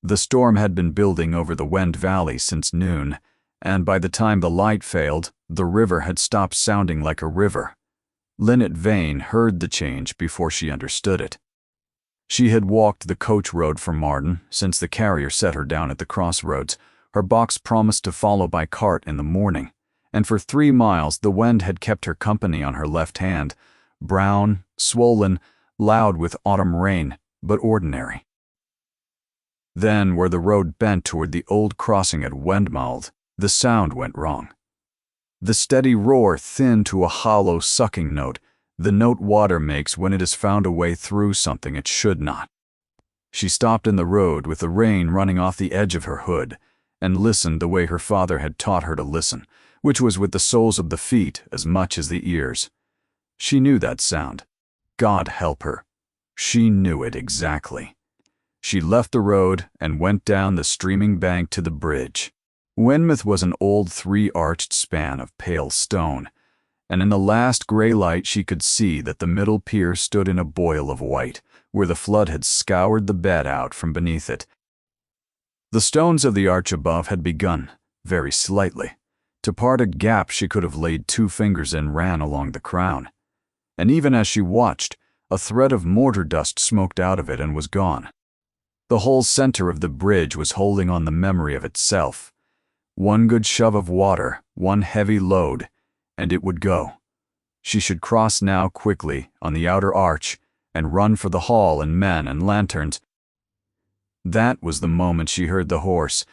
The storm had been building over the Wend Valley since noon, and by the time the light failed, the river had stopped sounding like a river. Lynette Vane heard the change before she understood it. She had walked the coach road from Marden since the carrier set her down at the crossroads. Her box promised to follow by cart in the morning, and for 3 miles the Wend had kept her company on her left hand, brown, swollen, loud with autumn rain, but ordinary. Then, where the road bent toward the old crossing at Wendmald, the sound went wrong. The steady roar thinned to a hollow sucking note, the note water makes when it has found a way through something it should not. She stopped in the road with the rain running off the edge of her hood, and listened the way her father had taught her to listen, which was with the soles of the feet as much as the ears. She knew that sound. God help her. She knew it exactly. She left the road and went down the streaming bank to the bridge. Wenmouth was an old 3-arched span of pale stone, and in the last gray light she could see that the middle pier stood in a boil of white, where the flood had scoured the bed out from beneath it. The stones of the arch above had begun, very slightly. To part a gap she could have laid 2 fingers and ran along the crown. And even as she watched, a thread of mortar dust smoked out of it and was gone. The whole center of the bridge was holding on the memory of itself. One good shove of water, one heavy load, and it would go. She should cross now quickly on the outer arch and run for the hall and men and lanterns. That was the moment she heard the horse.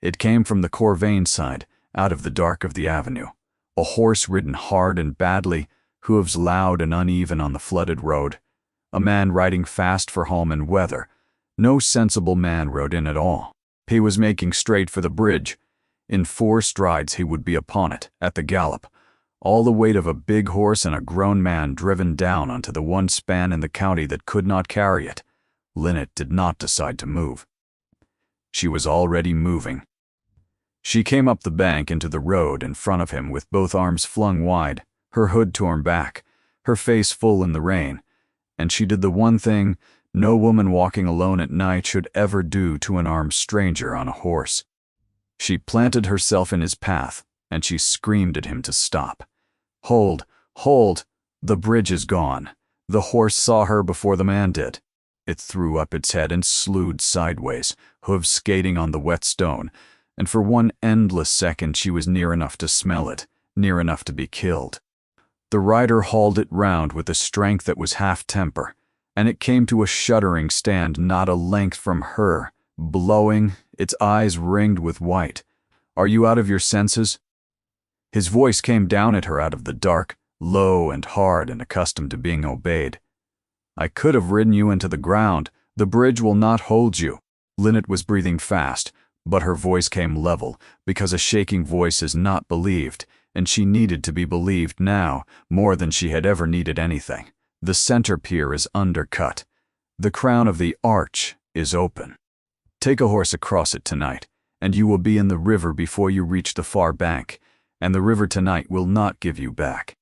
It came from the Corvain side, out of the dark of the avenue. A horse ridden hard and badly, hooves loud and uneven on the flooded road. A man riding fast for home and weather. No sensible man rode in at all. He was making straight for the bridge. In 4 strides he would be upon it, at the gallop. All the weight of a big horse and a grown man driven down onto the one span in the county that could not carry it. Lynette did not decide to move. She was already moving. She came up the bank into the road in front of him with both arms flung wide, her hood torn back, her face full in the rain, and she did the one thing no woman walking alone at night should ever do to an armed stranger on a horse. She planted herself in his path, and she screamed at him to stop. Hold, hold, the bridge is gone. The horse saw her before the man did. It threw up its head and slewed sideways, hooves skating on the wet stone, and for one endless second she was near enough to smell it, near enough to be killed. The rider hauled it round with a strength that was half temper, and it came to a shuddering stand not a length from her, blowing, its eyes ringed with white. "Are you out of your senses?" His voice came down at her out of the dark, low and hard and accustomed to being obeyed. "I could have ridden you into the ground. The bridge will not hold you." Lynette was breathing fast, but her voice came level, because a shaking voice is not believed, and she needed to be believed now, more than she had ever needed anything. The center pier is undercut. The crown of the arch is open. Take a horse across it tonight, and you will be in the river before you reach the far bank, and the river tonight will not give you back.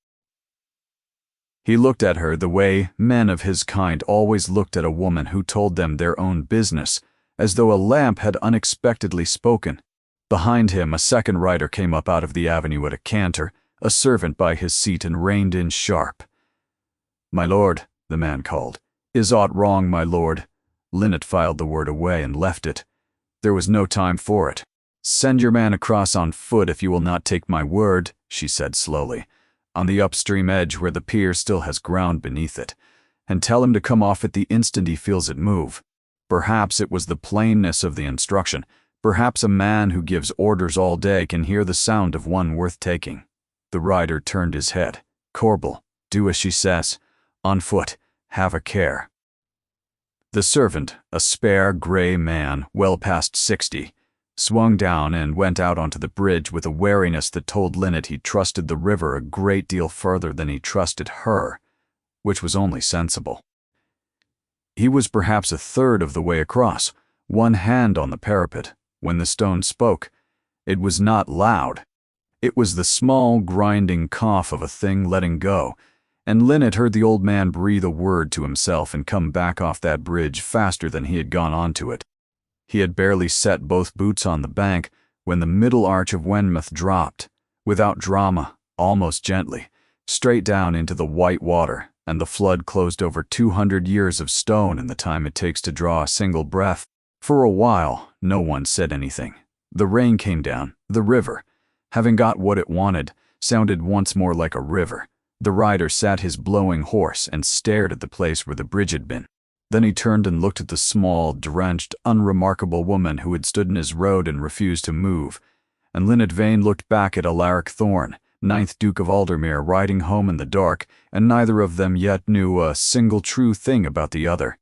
He looked at her the way men of his kind always looked at a woman who told them their own business, as though a lamp had unexpectedly spoken. Behind him, a second rider came up out of the avenue at a canter, a servant by his seat, and reined in sharp. "My lord," the man called. "Is aught wrong, my lord?" Lynette filed the word away and left it. There was no time for it. "Send your man across on foot if you will not take my word," she said slowly, "on the upstream edge where the pier still has ground beneath it, and tell him to come off it the instant he feels it move." Perhaps it was the plainness of the instruction. Perhaps a man who gives orders all day can hear the sound of one worth taking. The rider turned his head. "Corporal, do as she says. On foot, have a care." The servant, a spare, gray man, well past 60, swung down and went out onto the bridge with a wariness that told Lynette he trusted the river a great deal further than he trusted her, which was only sensible. He was perhaps a third of the way across, one hand on the parapet, when the stone spoke. It was not loud. It was the small, grinding cough of a thing letting go, and Lynette heard the old man breathe a word to himself and come back off that bridge faster than he had gone onto it. He had barely set both boots on the bank when the middle arch of Wenmouth dropped, without drama, almost gently, straight down into the white water, and the flood closed over 200 years of stone in the time it takes to draw a single breath. For a while, no one said anything. The rain came down. The river, having got what it wanted, sounded once more like a river. The rider sat his blowing horse and stared at the place where the bridge had been. Then he turned and looked at the small, drenched, unremarkable woman who had stood in his road and refused to move. And Linnet Vane looked back at Alaric Thorne, 9th Duke of Aldermere, riding home in the dark, and neither of them yet knew a single true thing about the other.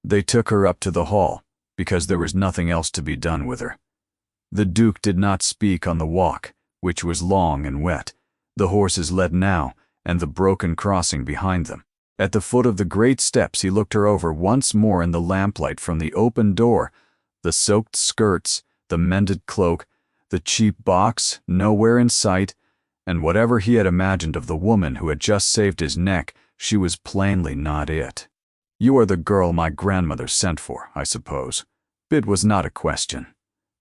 They took her up to the hall, because there was nothing else to be done with her. The Duke did not speak on the walk, which was long and wet. The horses led now, and the broken crossing behind them. At the foot of the great steps he looked her over once more in the lamplight from the open door. The soaked skirts, the mended cloak, the cheap box, nowhere in sight, and whatever he had imagined of the woman who had just saved his neck, she was plainly not it. "You are the girl my grandmother sent for, I suppose." It was not a question.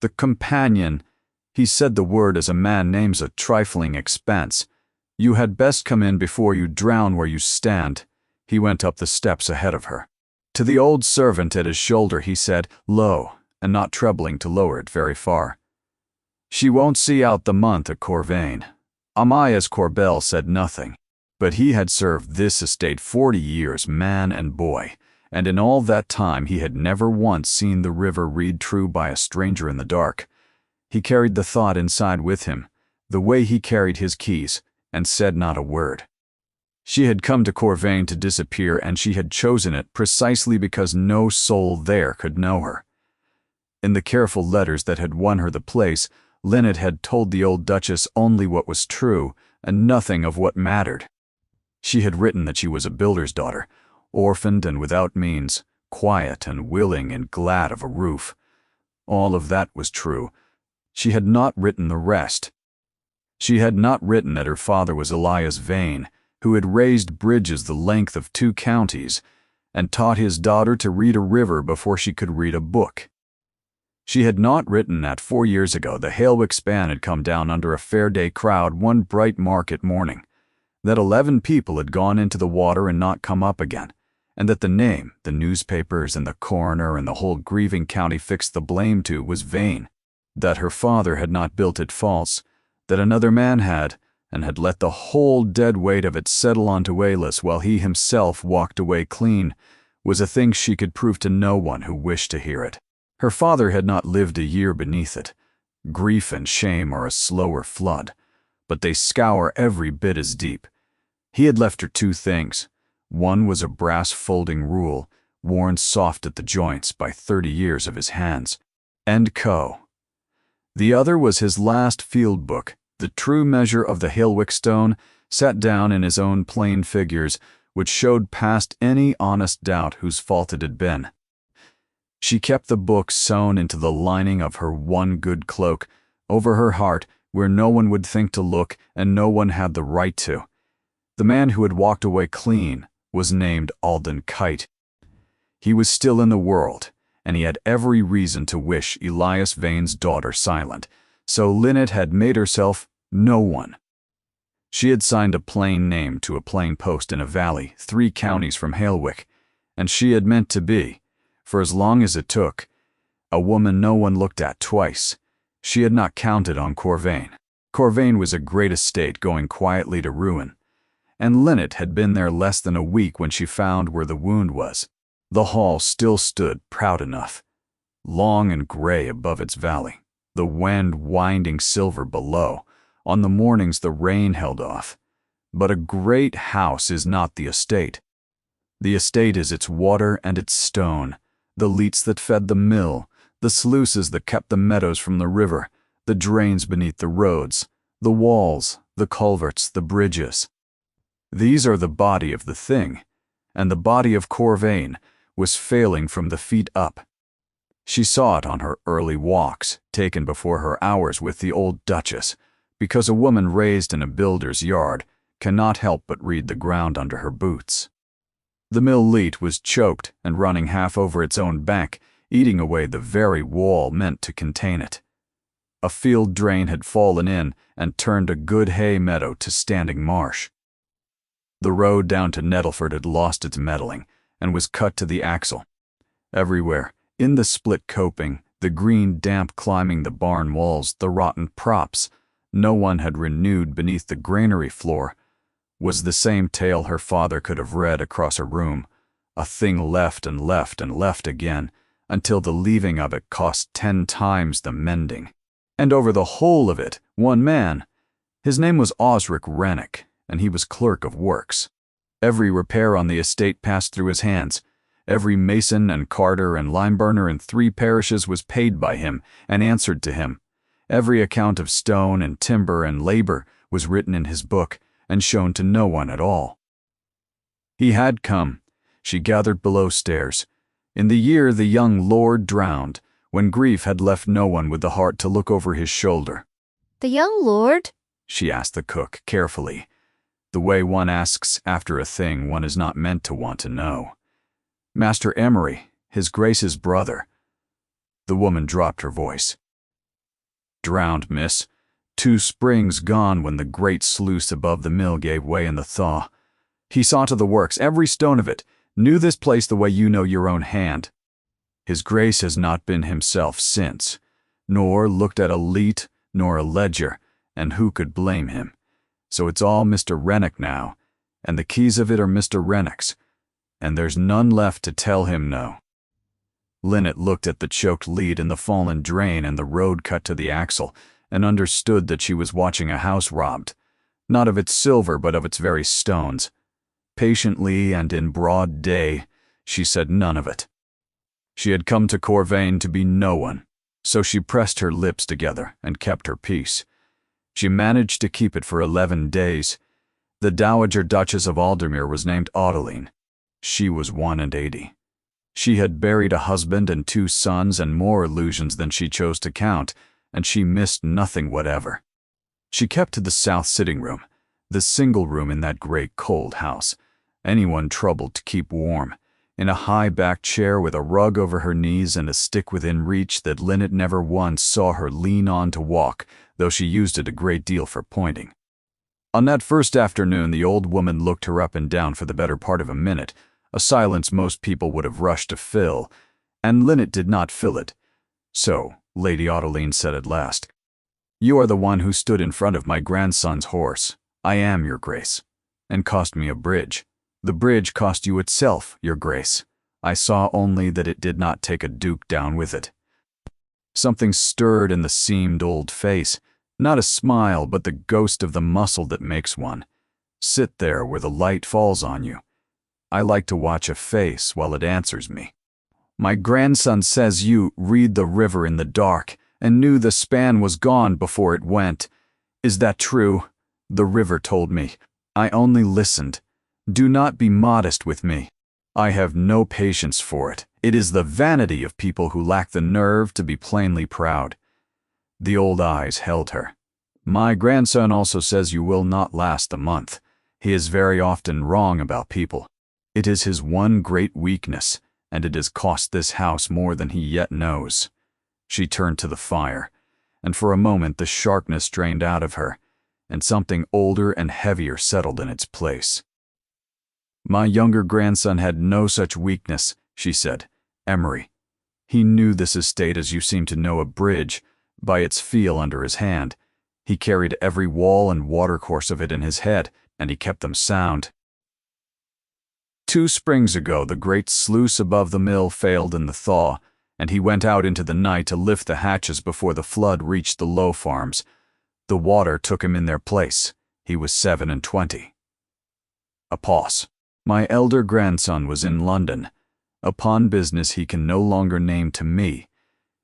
The companion, he said the word as a man names a trifling expense. "You had best come in before you drown where you stand." He went up the steps ahead of her. To the old servant at his shoulder he said, low, and not troubling to lower it very far, "She won't see out the month at Corvain." Amias Corbel said nothing, but he had served this estate 40 years, man and boy, and in all that time he had never once seen the river read true by a stranger in the dark. He carried the thought inside with him, the way he carried his keys, and said not a word. She had come to Corvain to disappear, and she had chosen it precisely because no soul there could know her. In the careful letters that had won her the place, Linnet had told the old Duchess only what was true, and nothing of what mattered. She had written that she was a builder's daughter, orphaned and without means, quiet and willing and glad of a roof. All of that was true. She had not written the rest. She had not written that her father was Elias Vane, who had raised bridges the length of 2 counties, and taught his daughter to read a river before she could read a book. She had not written that 4 years ago the Halewick span had come down under a fair day crowd one bright market morning, that 11 people had gone into the water and not come up again, and that the name, the newspapers and the coroner and the whole grieving county fixed the blame to, was Vane, that her father had not built it false, that another man had, and had let the whole dead weight of it settle onto Ayless while he himself walked away clean, was a thing she could prove to no one who wished to hear it. Her father had not lived a year beneath it. Grief and shame are a slower flood, but they scour every bit as deep. He had left her 2 things. One was a brass folding rule, worn soft at the joints by 30 years of his hands, and co. The other was his last field book, the true measure of the Halewick stone, set down in his own plain figures, which showed past any honest doubt whose fault it had been. She kept the book sewn into the lining of her one good cloak, over her heart, where no one would think to look and no one had the right to. The man who had walked away clean was named Alden Kite. He was still in the world, and he had every reason to wish Elias Vane's daughter silent, so Linnet had made herself no one. She had signed a plain name to a plain post in a valley 3 counties from Halewick, and she had meant to be, for as long as it took, a woman no one looked at twice. She had not counted on Corvain. Corvain was a great estate going quietly to ruin, and Linnet had been there less than a week when she found where the wound was. The hall still stood proud enough, long and gray above its valley, the wind winding silver below. On the mornings the rain held off. But a great house is not the estate. The estate is its water and its stone, the leats that fed the mill, the sluices that kept the meadows from the river, the drains beneath the roads, the walls, the culverts, the bridges. These are the body of the thing, and the body of Corvain was failing from the feet up. She saw it on her early walks, taken before her hours with the old Duchess, because a woman raised in a builder's yard cannot help but read the ground under her boots. The mill leat was choked and running half over its own bank. eating away the very wall meant to contain it. A field drain had fallen in and turned a good hay meadow to standing marsh. The road down to Nettleford had lost its metalling and was cut to the axle. Everywhere, in the split coping, the green damp climbing the barn walls, the rotten props, no one had renewed beneath the granary floor, was the same tale her father could have read across a room, a thing left and left and left again, until the leaving of it cost 10 times the mending. And over the whole of it, one man. His name was Osric Rennick, and he was clerk of works. Every repair on the estate passed through his hands. Every mason and carter and lime-burner in 3 parishes was paid by him and answered to him. Every account of stone and timber and labor was written in his book and shown to no one at all. He had come, she gathered below stairs, in the year the young lord drowned, when grief had left no one with the heart to look over his shoulder. "The young lord?" she asked the cook carefully, the way one asks after a thing one is not meant to want to know. "Master Emery, his Grace's brother." The woman dropped her voice. "Drowned, miss. 2 springs gone when the great sluice above the mill gave way in the thaw. He saw to the works, every stone of it, knew this place the way you know your own hand. His Grace has not been himself since, nor looked at a leet nor a ledger, and who could blame him? So it's all Mr. Rennick now, and the keys of it are Mr. Rennick's, and there's none left to tell him no." Linnet looked at the choked lead in the fallen drain and the road cut to the axle, and understood that she was watching a house robbed, not of its silver but of its very stones. Patiently and in broad day, she said none of it. She had come to Corvain to be no one, so she pressed her lips together and kept her peace. She managed to keep it for 11 days. The Dowager Duchess of Aldermere was named Audeline. She was 81. She had buried a husband and 2 sons and more illusions than she chose to count, and she missed nothing whatever. She kept to the south sitting room, the single room in that great cold house. Anyone troubled to keep warm, in a high-backed chair with a rug over her knees and a stick within reach that Linnet never once saw her lean on to walk, though she used it a great deal for pointing. On that first afternoon the old woman looked her up and down for the better part of a minute, a silence most people would have rushed to fill, and Linnet did not fill it. So Lady Audeline said at last, "You are the one who stood in front of my grandson's horse. I am, your Grace, and cost me a bridge. The bridge cost you itself, your Grace. I saw only that it did not take a duke down with it." Something stirred in the seamed old face, not a smile but the ghost of the muscle that makes one. Sit there where the light falls on you. I like to watch a face while it answers me. "My grandson says you read the river in the dark and knew the span was gone before it went. Is that true?" The river told me. I only listened. Do not be modest with me. I have no patience for it. It is the vanity of people who lack the nerve to be plainly proud. The old eyes held her. "My grandson also says you will not last the month. He is very often wrong about people. It is his one great weakness, and it has cost this house more than he yet knows." She turned to the fire, and for a moment the sharpness drained out of her, and something older and heavier settled in its place. "My younger grandson had no such weakness," she said. "Emery. He knew this estate as you seem to know a bridge, by its feel under his hand. He carried every wall and watercourse of it in his head, and he kept them sound. 2 springs ago the great sluice above the mill failed in the thaw, and he went out into the night to lift the hatches before the flood reached the low farms. The water took him in their place. He was 27. A pause. "My elder grandson was in London, upon business he can no longer name to me.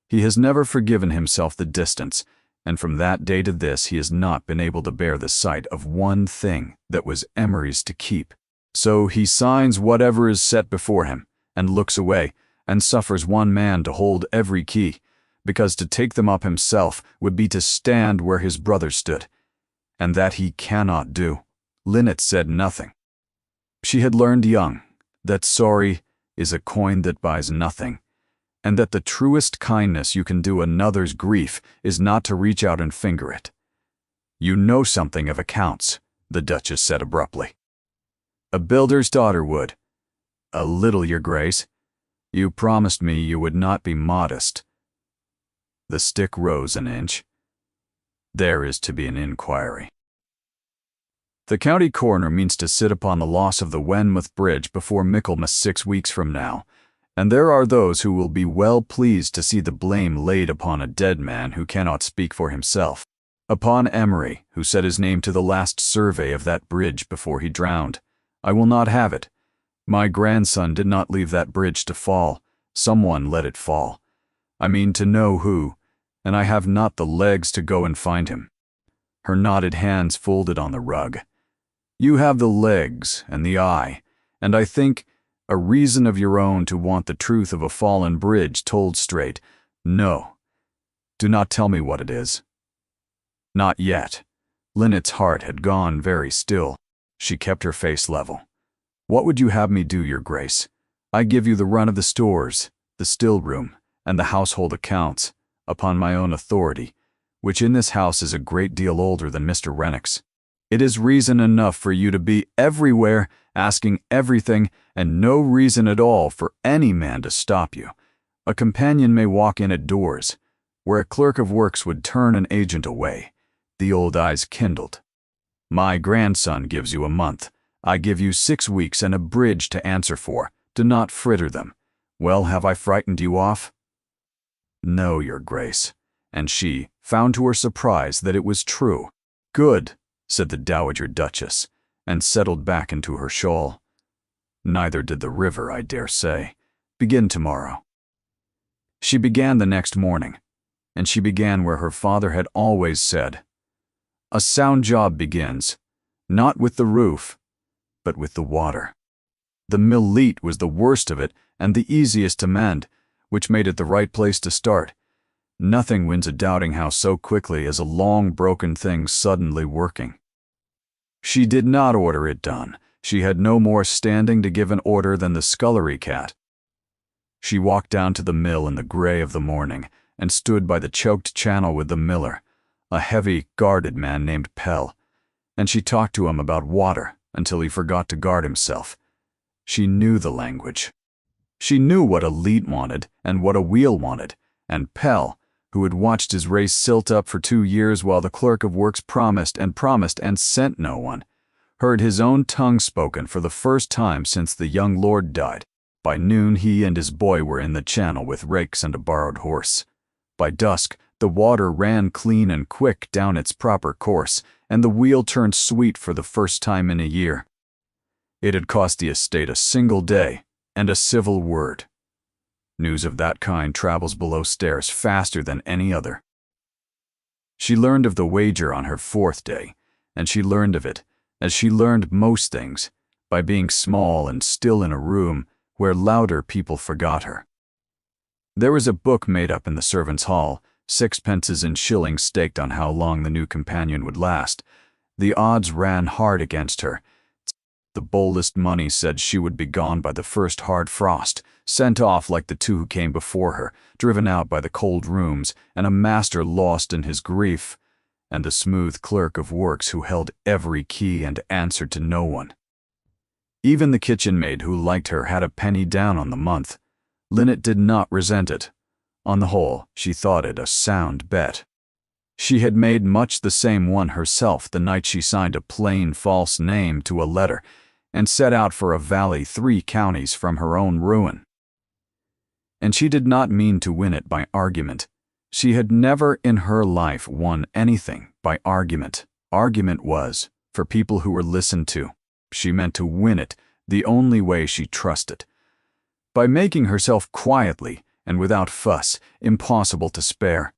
He has never forgiven himself the distance, and from that day to this he has not been able to bear the sight of one thing that was Emery's to keep. So he signs whatever is set before him, and looks away, and suffers one man to hold every key, because to take them up himself would be to stand where his brother stood, and that he cannot do." Linnet said nothing. She had learned young that sorry is a coin that buys nothing, and that the truest kindness you can do another's grief is not to reach out and finger it. You know something of accounts, the Duchess said abruptly. A builder's daughter would. A little, Your Grace. You promised me you would not be modest. The stick rose an inch. There is to be an inquiry. The county coroner means to sit upon the loss of the Wenmouth Bridge before Michaelmas 6 weeks from now, and there are those who will be well pleased to see the blame laid upon a dead man who cannot speak for himself, upon Emery, who set his name to the last survey of that bridge before he drowned. I will not have it. My grandson did not leave that bridge to fall. Someone let it fall. I mean to know who, and I have not the legs to go and find him. Her knotted hands folded on the rug. You have the legs and the eye, and I think a reason of your own to want the truth of a fallen bridge told straight. No. Do not tell me what it is. Not yet. Linnet's heart had gone very still. She kept her face level. What would you have me do, Your Grace? I give you the run of the stores, the still room, and the household accounts, upon my own authority, which in this house is a great deal older than Mr. Rennick's. It is reason enough for you to be everywhere, asking everything, and no reason at all for any man to stop you. A companion may walk in at doors, where a clerk of works would turn an agent away. The old eyes kindled. My grandson gives you a month. I give you 6 weeks and a bridge to answer for. Do not fritter them. Well, have I frightened you off? No, Your Grace. And she found to her surprise that it was true. Good, said the Dowager Duchess, and settled back into her shawl. Neither did the river, I dare say. Begin tomorrow. She began the next morning, and she began where her father had always said. A sound job begins, not with the roof, but with the water. The mill leat was the worst of it and the easiest to mend, which made it the right place to start. Nothing wins a doubting house so quickly as a long broken thing suddenly working. She did not order it done. She had no more standing to give an order than the scullery cat. She walked down to the mill in the gray of the morning and stood by the choked channel with the miller, a heavy, guarded man named Pell, and she talked to him about water until he forgot to guard himself. She knew the language. She knew what a leat wanted and what a wheel wanted, and Pell, who had watched his race silt up for 2 years while the clerk of works promised and sent no one, heard his own tongue spoken for the first time since the young lord died. By noon he and his boy were in the channel with rakes and a borrowed horse. By dusk the water ran clean and quick down its proper course, and the wheel turned sweet for the first time in a year. It had cost the estate a single day and a civil word. News of that kind travels below stairs faster than any other. She learned of the wager on her 4th day, and she learned of it, as she learned most things, by being small and still in a room where louder people forgot her. There was a book made up in the servants' hall, 6 pences and shillings staked on how long the new companion would last. The odds ran hard against her. The boldest money said she would be gone by the first hard frost, sent off like the 2 who came before her, driven out by the cold rooms, and a master lost in his grief, and the smooth clerk of works who held every key and answered to no one. Even the kitchen maid who liked her had a penny down on the month. Linnet did not resent it. On the whole, she thought it a sound bet. She had made much the same one herself the night she signed a plain false name to a letter and set out for a valley 3 counties from her own ruin. And she did not mean to win it by argument. She had never in her life won anything by argument. Argument was for people who were listened to. She meant to win it the only way she trusted. By making herself quietly and without fuss, impossible to spare.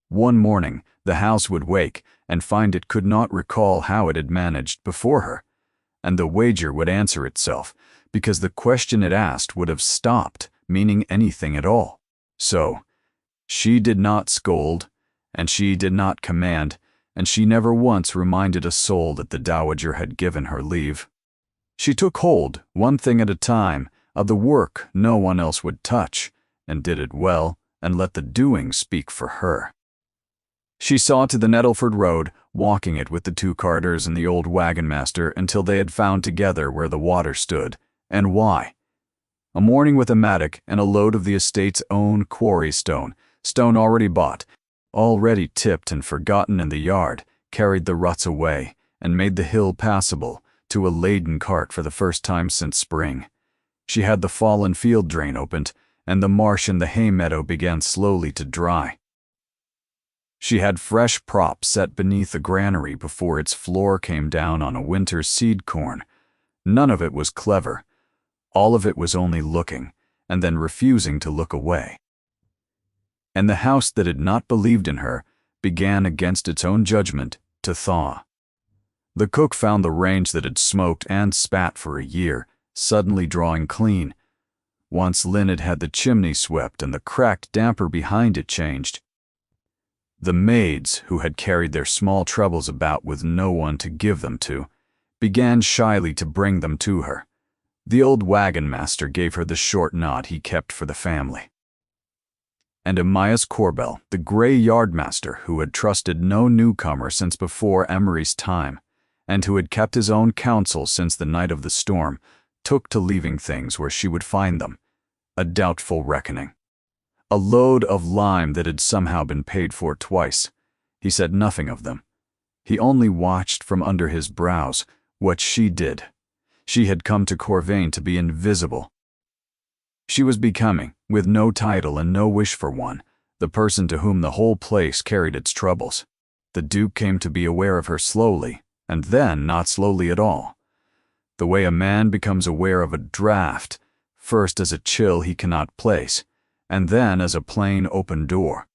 One morning, the house would wake and find it could not recall how it had managed before her, and the wager would answer itself, because the question it asked would have stopped meaning anything at all. So, she did not scold, and she did not command, and she never once reminded a soul that the dowager had given her leave. She took hold, one thing at a time, of the work no one else would touch, and did it well, and let the doing speak for her. She saw to the Nettleford road, walking it with the 2 carters and the old wagon master until they had found together where the water stood, and why. A morning with a mattock and a load of the estate's own quarry stone already bought, already tipped and forgotten in the yard, carried the ruts away and made the hill passable to a laden cart for the first time since spring. She had the fallen field drain opened, and the marsh in the hay meadow began slowly to dry. She had fresh props set beneath the granary before its floor came down on a winter's seed corn. None of it was clever. All of it was only looking, and then refusing to look away. And the house that had not believed in her began against its own judgment to thaw. The cook found the range that had smoked and spat for a year suddenly drawing clean. Once Lynn had had the chimney swept and the cracked damper behind it changed. The maids, who had carried their small troubles about with no one to give them to, began shyly to bring them to her. The old wagon master gave her the short nod he kept for the family. And Amias Corbell, the gray yardmaster who had trusted no newcomer since before Emery's time, and who had kept his own counsel since the night of the storm, took to leaving things where she would find them, a doubtful reckoning. A load of lime that had somehow been paid for twice. He said nothing of them. He only watched from under his brows what she did. She had come to Corvain to be invisible. She was becoming, with no title and no wish for one, the person to whom the whole place carried its troubles. The Duke came to be aware of her slowly, and then not slowly at all. The way a man becomes aware of a draught, first as a chill he cannot place, and then as a plain open door.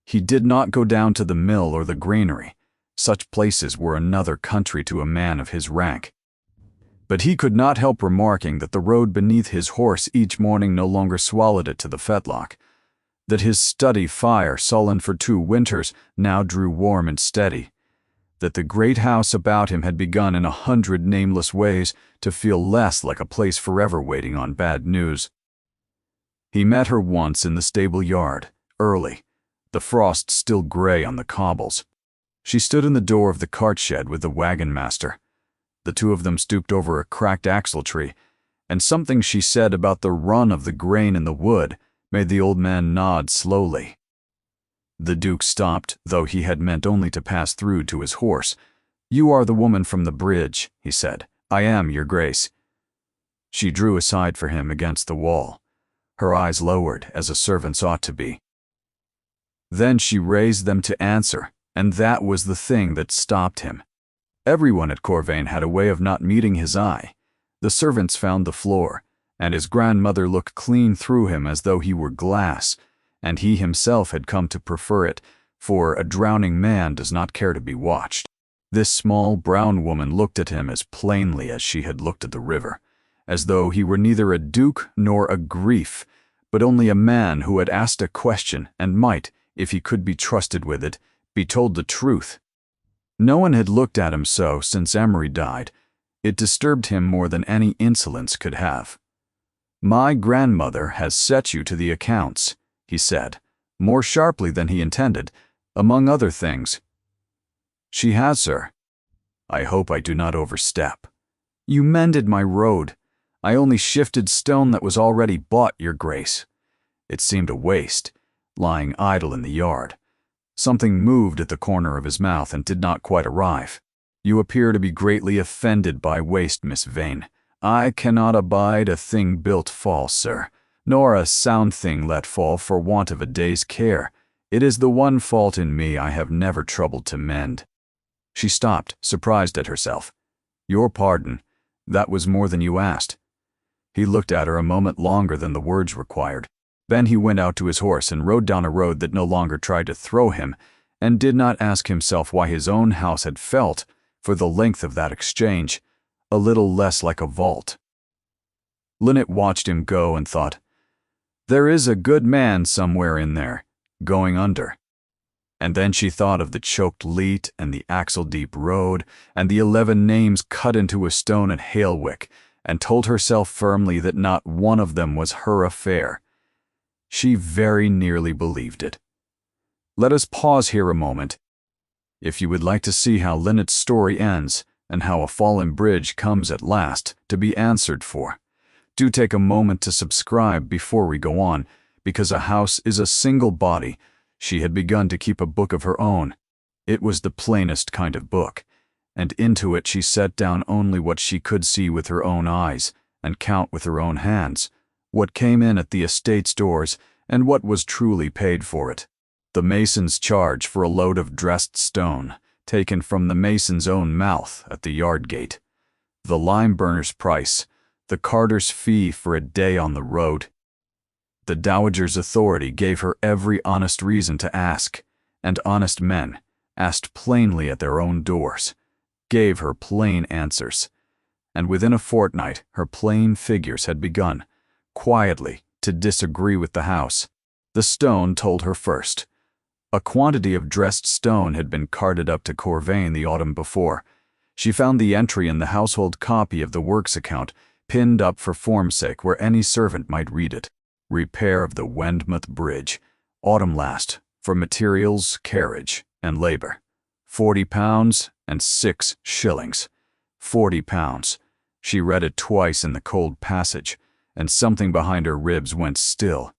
He did not go down to the mill or the granary. Such places were another country to a man of his rank. But he could not help remarking that the road beneath his horse each morning no longer swallowed it to the fetlock, that his study fire, sullen for 2 winters, now drew warm and steady, that the great house about him had begun in 100 nameless ways to feel less like a place forever waiting on bad news. He met her once in the stable yard, early, the frost still gray on the cobbles. She stood in the door of the cart shed with the wagon master. The 2 of them stooped over a cracked axle tree, and something she said about the run of the grain in the wood made the old man nod slowly. The Duke stopped, though he had meant only to pass through to his horse. "You are the woman from the bridge," he said. "I am, your grace." She drew aside for him against the wall, her eyes lowered as a servant's ought to be. Then she raised them to answer, and that was the thing that stopped him. Everyone at Corvain had a way of not meeting his eye. The servants found the floor, and his grandmother looked clean through him as though he were glass, and he himself had come to prefer it, for a drowning man does not care to be watched. This small brown woman looked at him as plainly as she had looked at the river, as though he were neither a duke nor a grief, but only a man who had asked a question and might, if he could be trusted with it, be told the truth. No one had looked at him so since Emery died. It disturbed him more than any insolence could have. "My grandmother has set you to the accounts," he said, more sharply than he intended, "among other things." "She has, sir." "I hope I do not overstep." "You mended my road. I only shifted stone that was already bought, your grace." It seemed a waste, lying idle in the yard. Something moved at the corner of his mouth and did not quite arrive. "You appear to be greatly offended by waste, Miss Vane. I cannot abide a thing built false, sir, nor a sound thing let fall for want of a day's care. It is the one fault in me I have never troubled to mend." She stopped, surprised at herself. "Your pardon. That was more than you asked." He looked at her a moment longer than the words required. Then he went out to his horse and rode down a road that no longer tried to throw him, and did not ask himself why his own house had felt, for the length of that exchange, a little less like a vault. Lynette watched him go and thought, "There is a good man somewhere in there, going under." And then she thought of the choked leat and the axle-deep road and the 11 names cut into a stone at Halewick, and told herself firmly that not one of them was her affair. She very nearly believed it. Let us pause here a moment. If you would like to see how Lynette's story ends and how a fallen bridge comes at last to be answered for, do take a moment to subscribe before we go on, because a house is a single body. She had begun to keep a book of her own. It was the plainest kind of book, and into it she set down only what she could see with her own eyes and count with her own hands, what came in at the estate's doors and what was truly paid for it. The mason's charge for a load of dressed stone, taken from the mason's own mouth at the yard gate. The lime burner's price, the carter's fee for a day on the road. The dowager's authority gave her every honest reason to ask, and honest men, asked plainly at their own doors, gave her plain answers. And within a fortnight her plain figures had begun, quietly, to disagree with the house. The stone told her first. A quantity of dressed stone had been carted up to Corvain the autumn before. She found the entry in the household copy of the works account, pinned up for form's sake where any servant might read it. Repair of the Wendmouth Bridge, autumn last, for materials, carriage, and labor. £40 and 6 shillings. £40. She read it twice in the cold passage, and something behind her ribs went still,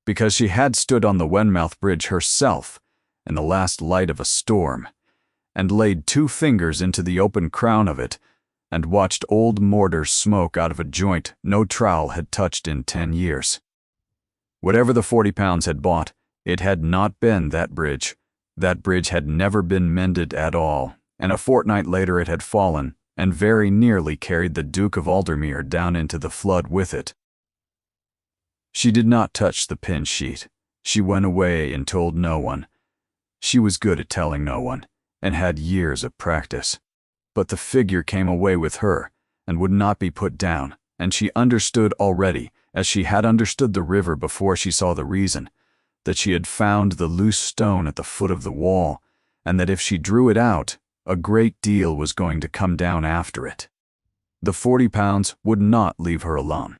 because she had stood on the Wendmouth Bridge herself in the last light of a storm, and laid 2 fingers into the open crown of it, and watched old mortar smoke out of a joint no trowel had touched in 10 years. Whatever the £40 had bought, it had not been that bridge. That bridge had never been mended at all, and a fortnight later it had fallen, and very nearly carried the Duke of Aldermere down into the flood with it. She did not touch the pin sheet. She went away and told no one. She was good at telling no one, and had years of practice. But the figure came away with her, and would not be put down, and she understood already, as she had understood the river before she saw the reason, that she had found the loose stone at the foot of the wall, and that if she drew it out, a great deal was going to come down after it. The £40 would not leave her alone.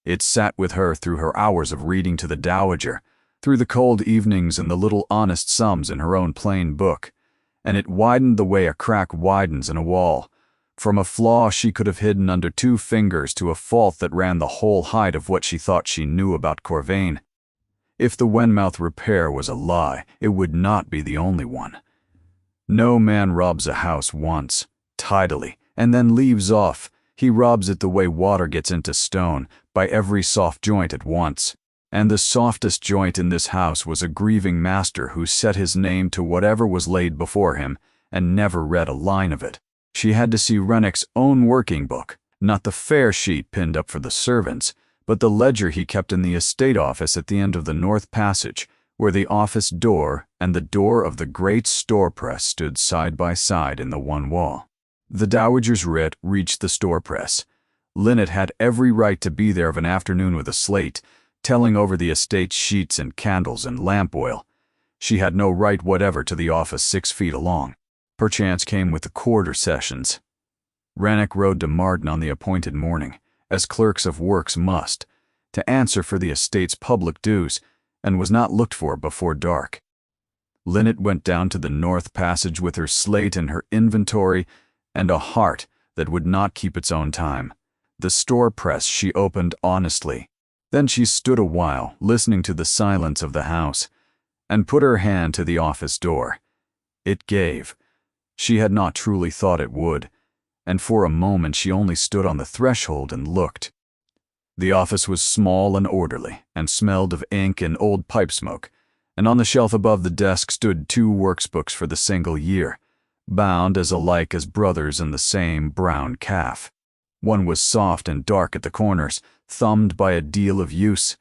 It sat with her through her hours of reading to the dowager, through the cold evenings and the little honest sums in her own plain book, and it widened the way a crack widens in a wall, from a flaw she could have hidden under 2 fingers to a fault that ran the whole height of what she thought she knew about Corvain. If the Wendmouth repair was a lie, it would not be the only one. No man robs a house once, tidily, and then leaves off. He robs it the way water gets into stone, by every soft joint at once. And the softest joint in this house was a grieving master who set his name to whatever was laid before him, and never read a line of it. She had to see Rennick's own working book, not the fare sheet pinned up for the servants, but the ledger he kept in the estate office at the end of the north passage, where the office door and the door of the great store press stood side by side in the one wall. The dowager's writ reached the store press. Linnet had every right to be there of an afternoon with a slate, telling over the estate's sheets and candles and lamp oil. She had no right whatever to the office 6 feet along. Perchance came with the quarter sessions. Rennick rode to Marden on the appointed morning, as clerks of works must, to answer for the estate's public dues, and was not looked for before dark. Linnet went down to the north passage with her slate and her inventory, and a heart that would not keep its own time. The store press she opened honestly. Then she stood a while, listening to the silence of the house, and put her hand to the office door. It gave. She had not truly thought it would, and for a moment she only stood on the threshold and looked. The office was small and orderly, and smelled of ink and old pipe smoke, and on the shelf above the desk stood 2 works books for the single year, bound as alike as brothers in the same brown calf. One was soft and dark at the corners, thumbed by a deal of use.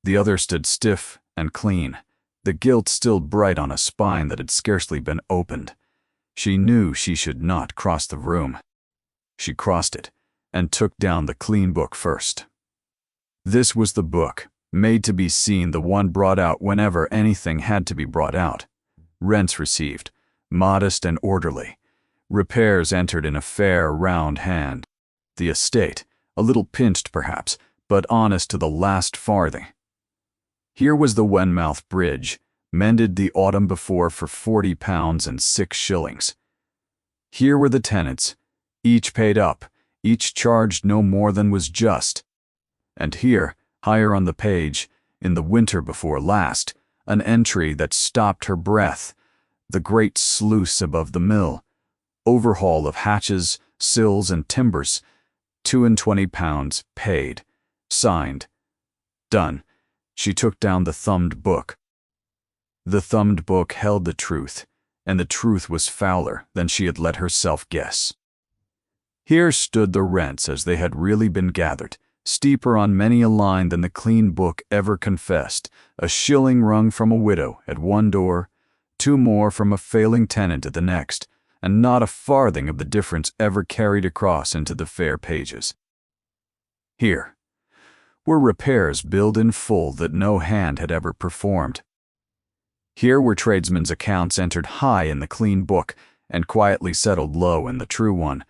The other stood stiff and clean, the gilt still bright on a spine that had scarcely been opened. She knew she should not cross the room. She crossed it, and took down the clean book first. This was the book, made to be seen, the one brought out whenever anything had to be brought out. Rents received, modest and orderly. Repairs entered in a fair, round hand. The estate, a little pinched perhaps, but honest to the last farthing. Here was the Wenmouth Bridge, mended the autumn before for £40 and 6 shillings. Here were the tenants, each paid up, each charged no more than was just. And here, higher on the page, in the winter before last, an entry that stopped her breath, the great sluice above the mill, overhaul of hatches, sills, and timbers, £22 paid, signed, done. She took down the thumbed book. The thumbed book held the truth, and the truth was fouler than she had let herself guess. Here stood the rents as they had really been gathered, steeper on many a line than the clean book ever confessed, a shilling wrung from a widow at one door, 2 more from a failing tenant at the next, and not a farthing of the difference ever carried across into the fair pages. Here were repairs billed in full that no hand had ever performed. Here were tradesmen's accounts entered high in the clean book and quietly settled low in the true one,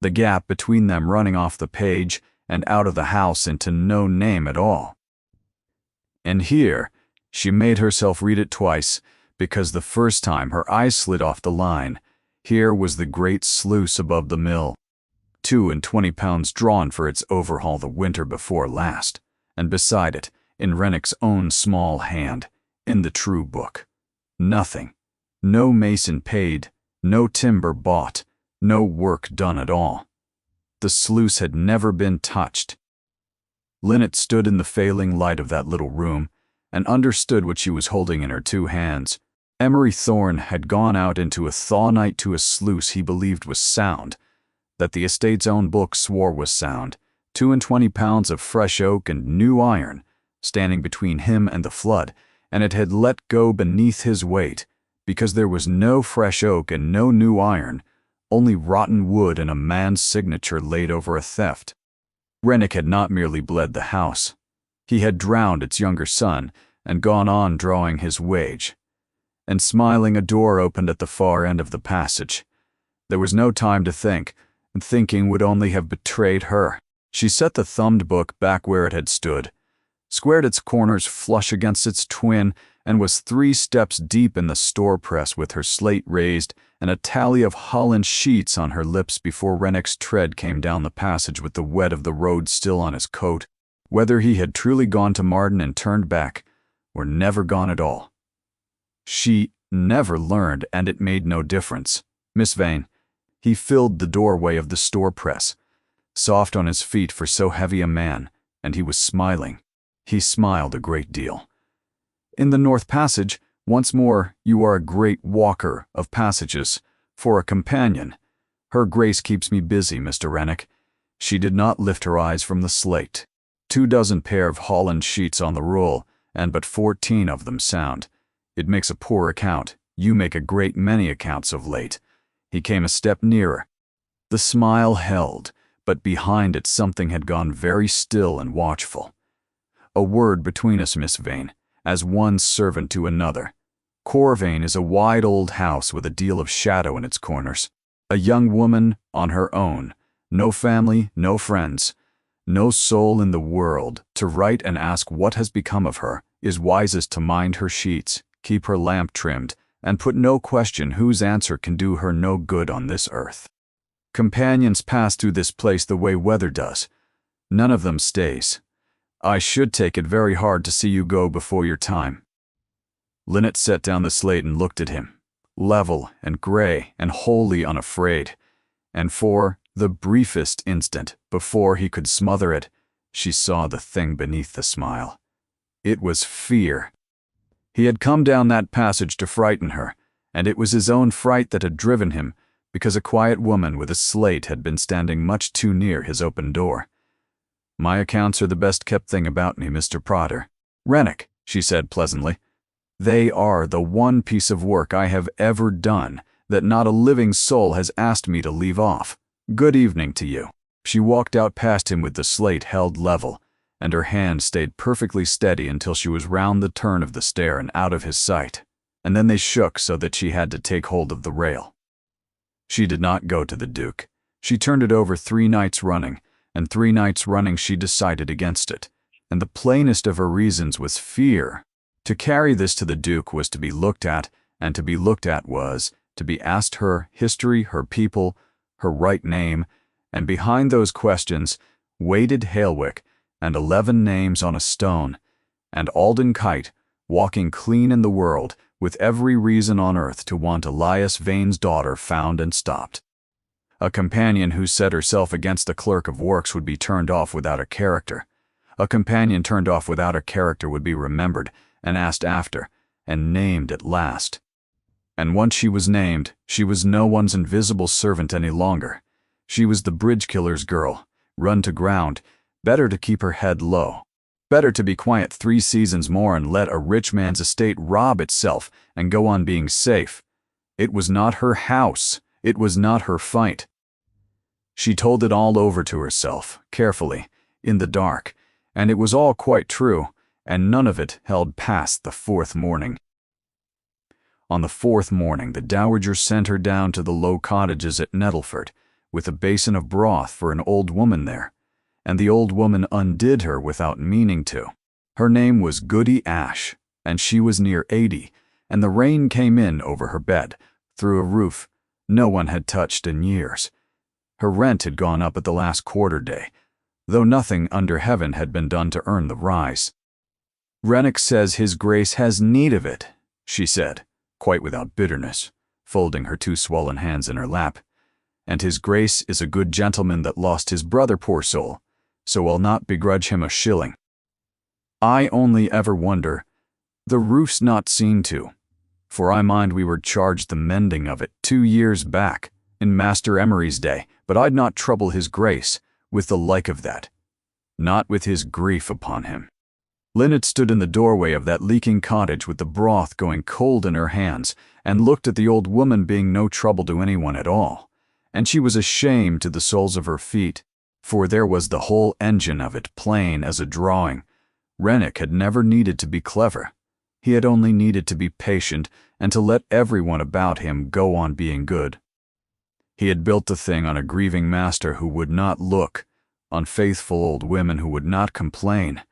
the gap between them running off the page and out of the house into no name at all. And here she made herself read it twice, because the first time her eyes slid off the line. Here was the great sluice above the mill, £22 drawn for its overhaul the winter before last, and beside it, in Rennick's own small hand, in the true book, nothing, no mason paid, no timber bought, no work done at all. The sluice had never been touched. Linnet stood in the failing light of that little room and understood what she was holding in her 2 hands. Emery Thorne had gone out into a thaw night to a sluice he believed was sound, that the estate's own book swore was sound, £22 of fresh oak and new iron, standing between him and the flood, and it had let go beneath his weight, because there was no fresh oak and no new iron, only rotten wood and a man's signature laid over a theft. Rennick had not merely bled the house. He had drowned its younger son and gone on drawing his wage. And smiling, a door opened at the far end of the passage. There was no time to think, and thinking would only have betrayed her. She set the thumbed book back where it had stood, squared its corners flush against its twin, and was 3 steps deep in the store press with her slate raised and a tally of Holland sheets on her lips before Rennick's tread came down the passage with the wet of the road still on his coat. Whether he had truly gone to Marden and turned back, or never gone at all, she never learned, and it made no difference. Miss Vane, he filled the doorway of the store press, soft on his feet for so heavy a man, and he was smiling. He smiled a great deal. In the North Passage, once more, you are a great walker of passages. For a companion, her grace keeps me busy, Mr. Rennick. She did not lift her eyes from the slate. 24 pair of Holland sheets on the roll, and but 14 of them sound. It makes a poor account. You make a great many accounts of late. He came a step nearer. The smile held, but behind it something had gone very still and watchful. A word between us, Miss Vane, as one servant to another. Corvane is a wide old house with a deal of shadow in its corners. A young woman on her own, no family, no friends, no soul in the world. To write and ask what has become of her is wisest to mind her sheets, keep her lamp trimmed, and put no question whose answer can do her no good on this earth. Companions pass through this place the way weather does. None of them stays. I should take it very hard to see you go before your time. Linnet set down the slate and looked at him, level and gray and wholly unafraid, and for the briefest instant, before he could smother it, she saw the thing beneath the smile. It was fear. He had come down that passage to frighten her, and it was his own fright that had driven him, because a quiet woman with a slate had been standing much too near his open door. My accounts are the best kept thing about me, Mr. Potter. Rennick, she said pleasantly. They are the one piece of work I have ever done that not a living soul has asked me to leave off. Good evening to you. She walked out past him with the slate held level, and her hand stayed perfectly steady until she was round the turn of the stair and out of his sight, and then they shook so that she had to take hold of the rail. She did not go to the Duke. She turned it over 3 nights running, and 3 nights running she decided against it, and the plainest of her reasons was fear. To carry this to the Duke was to be looked at, and to be looked at was to be asked her history, her people, her right name, and behind those questions waited Hailwick and 11 names on a stone, and Alden Kite, walking clean in the world, with every reason on earth to want Elias Vane's daughter found and stopped. A companion who set herself against the clerk of works would be turned off without a character. A companion turned off without a character would be remembered and asked after, and named at last. And once she was named, she was no one's invisible servant any longer. She was the bridge killer's girl, run to ground, better to keep her head low. Better to be quiet 3 seasons more and let a rich man's estate rob itself and go on being safe. It was not her house. It was not her fight. She told it all over to herself, carefully, in the dark, and it was all quite true, and none of it held past the 4th morning. On the 4th morning, the dowager sent her down to the low cottages at Nettleford, with a basin of broth for an old woman there, and the old woman undid her without meaning to. Her name was Goody Ash, and she was near 80, and the rain came in over her bed, through a roof no one had touched in years. Her rent had gone up at the last quarter day, though nothing under heaven had been done to earn the rise. "Rennick says his grace has need of it," she said, quite without bitterness, folding her 2 swollen hands in her lap. "And his grace is a good gentleman that lost his brother, poor soul, so I'll not begrudge him a shilling. I only ever wonder, the roof's not seen to, for I mind we were charged the mending of it 2 years back, in Master Emery's day, but I'd not trouble his grace with the like of that, not with his grief upon him." Linnet stood in the doorway of that leaking cottage with the broth going cold in her hands, and looked at the old woman being no trouble to anyone at all, and she was ashamed to the soles of her feet, for there was the whole engine of it plain as a drawing. Rennick had never needed to be clever. He had only needed to be patient and to let everyone about him go on being good. He had built the thing on a grieving master who would not look, on faithful old women who would not complain,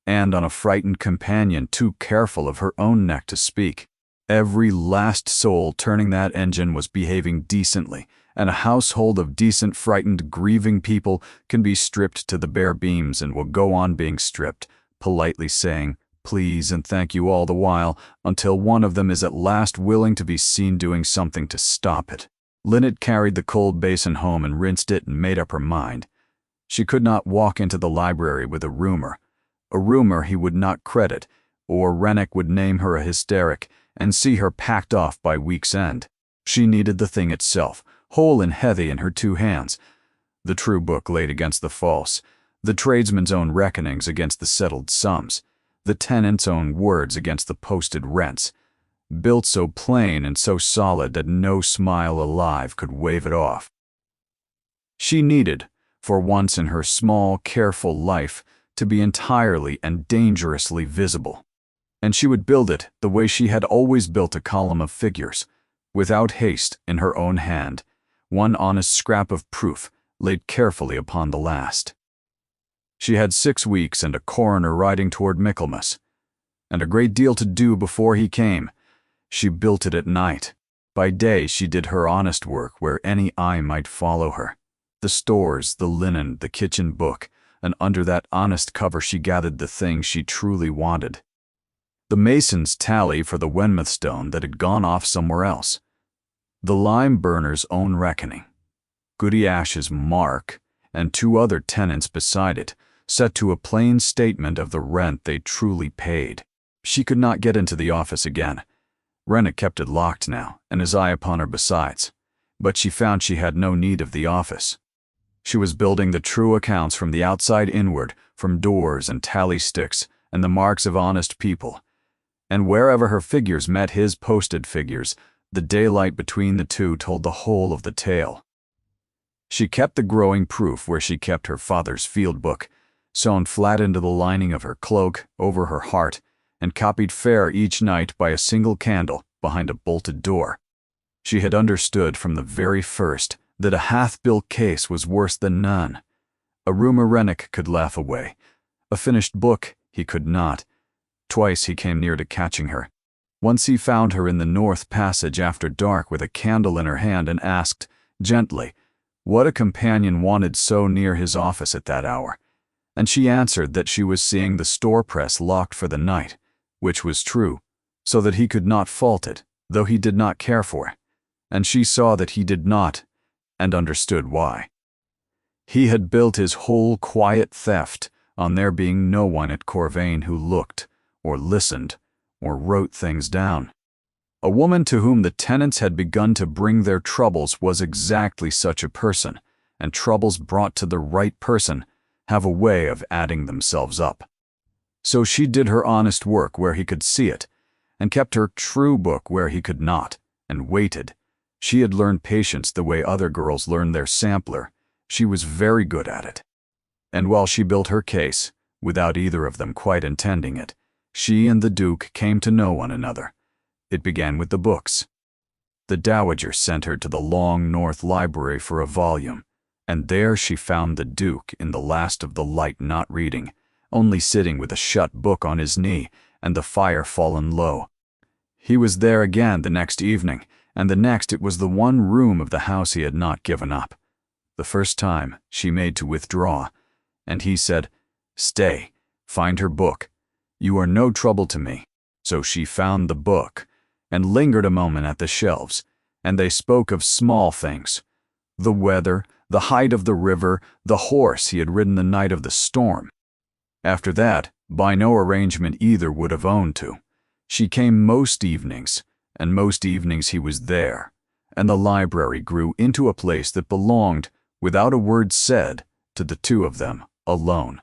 and on a frightened companion too careful of her own neck to speak. Every last soul turning that engine was behaving decently, and a household of decent, frightened, grieving people can be stripped to the bare beams and will go on being stripped, politely saying please and thank you all the while, until one of them is at last willing to be seen doing something to stop it. Linnet carried the cold basin home and rinsed it and made up her mind. She could not walk into the library with a rumor he would not credit, or Rennick would name her a hysteric and see her packed off by week's end. She needed the thing itself, whole and heavy in her 2 hands, the true book laid against the false, the tradesman's own reckonings against the settled sums, the tenant's own words against the posted rents, built so plain and so solid that no smile alive could wave it off. She needed, for once in her small, careful life, to be entirely and dangerously visible. And she would build it the way she had always built a column of figures, without haste, in her own hand, one honest scrap of proof laid carefully upon the last. She had 6 weeks and a coroner riding toward Michaelmas, and a great deal to do before he came. She built it at night. By day she did her honest work where any eye might follow her. The stores, the linen, the kitchen book, and under that honest cover she gathered the things she truly wanted. The mason's tally for the Wenmouth stone that had gone off somewhere else. The lime burner's own reckoning. Goody Ash's mark, and 2 other tenants beside it, set to a plain statement of the rent they truly paid. She could not get into the office again. Rennick kept it locked now, and his eye upon her besides, but she found she had no need of the office. She was building the true accounts from the outside inward, from doors and tally sticks and the marks of honest people, and wherever her figures met his posted figures, the daylight between the 2 told the whole of the tale. She kept the growing proof where she kept her father's field book, sewn flat into the lining of her cloak over her heart, and copied fair each night by a single candle behind a bolted door. She had understood from the very first that a half-built case was worse than none. A rumor Rennick could laugh away, A finished book he could not. Twice he came near to catching her. Once he found her in the north passage after dark with a candle in her hand and asked, gently, what a companion wanted so near his office at that hour. And she answered that she was seeing the store press locked for the night, which was true, so that he could not fault it, though he did not care for it. And she saw that he did not, and understood why. He had built his whole quiet theft on there being no one at Corvain who looked, or listened, or wrote things down. A woman to whom the tenants had begun to bring their troubles was exactly such a person, and troubles brought to the right person have a way of adding themselves up. So she did her honest work where he could see it, and kept her true book where he could not, and waited. She had learned patience the way other girls learn their sampler. She was very good at it. And while she built her case, without either of them quite intending it, she and the Duke came to know one another. It began with the books. The Dowager sent her to the long north library for a volume, and there she found the Duke in the last of the light, not reading, only sitting with a shut book on his knee and the fire fallen low. He was there again the next evening, and the next it was the one room of the house he had not given up. The first time she made to withdraw, and he said, stay, find her book. You are no trouble to me. So she found the book, and lingered a moment at the shelves, and they spoke of small things. The weather, the height of the river, the horse he had ridden the night of the storm. After that, by no arrangement either would have owned to. She came most evenings, and most evenings he was there, and the library grew into a place that belonged, without a word said, to the two of them alone.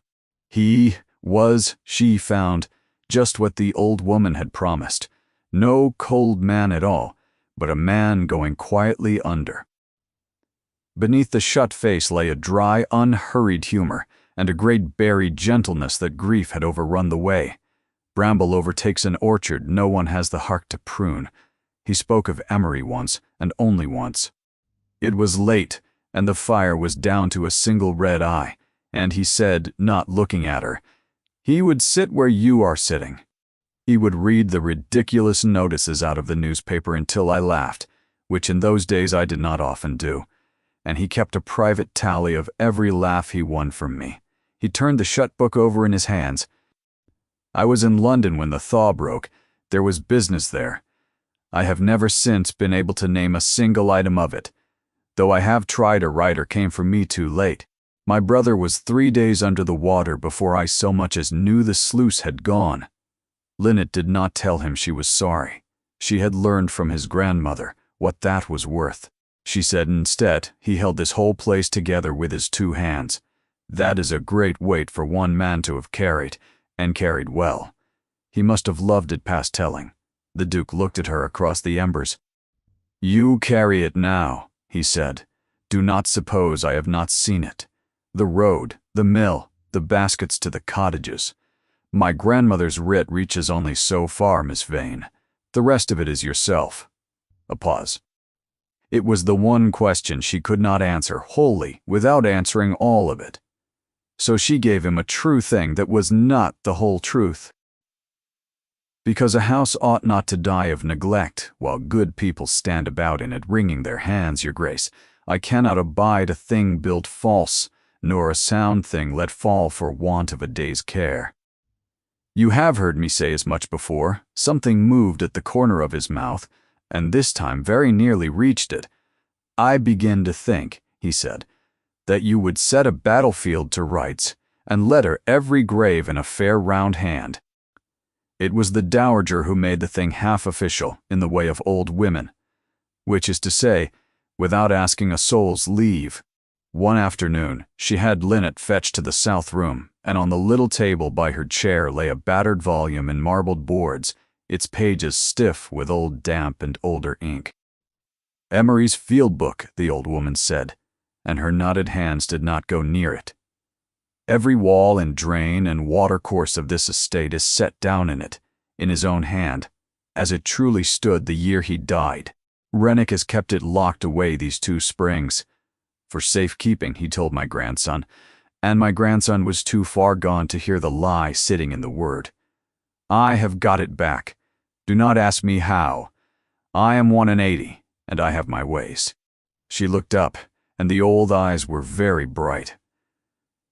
She found, just what the old woman had promised. No cold man at all, but a man going quietly under. Beneath the shut face lay a dry, unhurried humor, and a great buried gentleness that grief had overrun the way. Bramble overtakes an orchard no one has the heart to prune. He spoke of Emery once, and only once. It was late, and the fire was down to a single red eye, and he said, not looking at her, he would sit where you are sitting. He would read the ridiculous notices out of the newspaper until I laughed, which in those days I did not often do, and he kept a private tally of every laugh he won from me. He turned the shut book over in his hands. I was in London when the thaw broke. There was business there. I have never since been able to name a single item of it. Though I have tried, a writer came for me too late. My brother was 3 days under the water before I so much as knew the sluice had gone. Linnet did not tell him she was sorry. She had learned from his grandmother what that was worth. She said instead he held this whole place together with his 2 hands. That is a great weight for one man to have carried, and carried well. He must have loved it past telling. The Duke looked at her across the embers. You carry it now, he said. Do not suppose I have not seen it. The road, the mill, the baskets to the cottages. My grandmother's writ reaches only so far, Miss Vane. The rest of it is yourself. A pause. It was the one question she could not answer wholly without answering all of it. So she gave him a true thing that was not the whole truth. Because a house ought not to die of neglect while good people stand about in it wringing their hands, your grace, I cannot abide a thing built false, nor a sound thing let fall for want of a day's care. You have heard me say as much before. Something moved at the corner of his mouth, and this time very nearly reached it. I begin to think, he said, that you would set a battlefield to rights, and letter every grave in a fair round hand. It was the Dowager who made the thing half official in the way of old women, which is to say, without asking a soul's leave. One afternoon, she had Linnet fetched to the south room, and on the little table by her chair lay a battered volume in marbled boards, its pages stiff with old damp and older ink. Emery's field book, the old woman said, and her knotted hands did not go near it. Every wall and drain and watercourse of this estate is set down in it, in his own hand, as it truly stood the year he died. Rennick has kept it locked away these 2 springs. For safekeeping, he told my grandson, and my grandson was too far gone to hear the lie sitting in the word. I have got it back. Do not ask me how. I am 180, and I have my ways. She looked up, and the old eyes were very bright.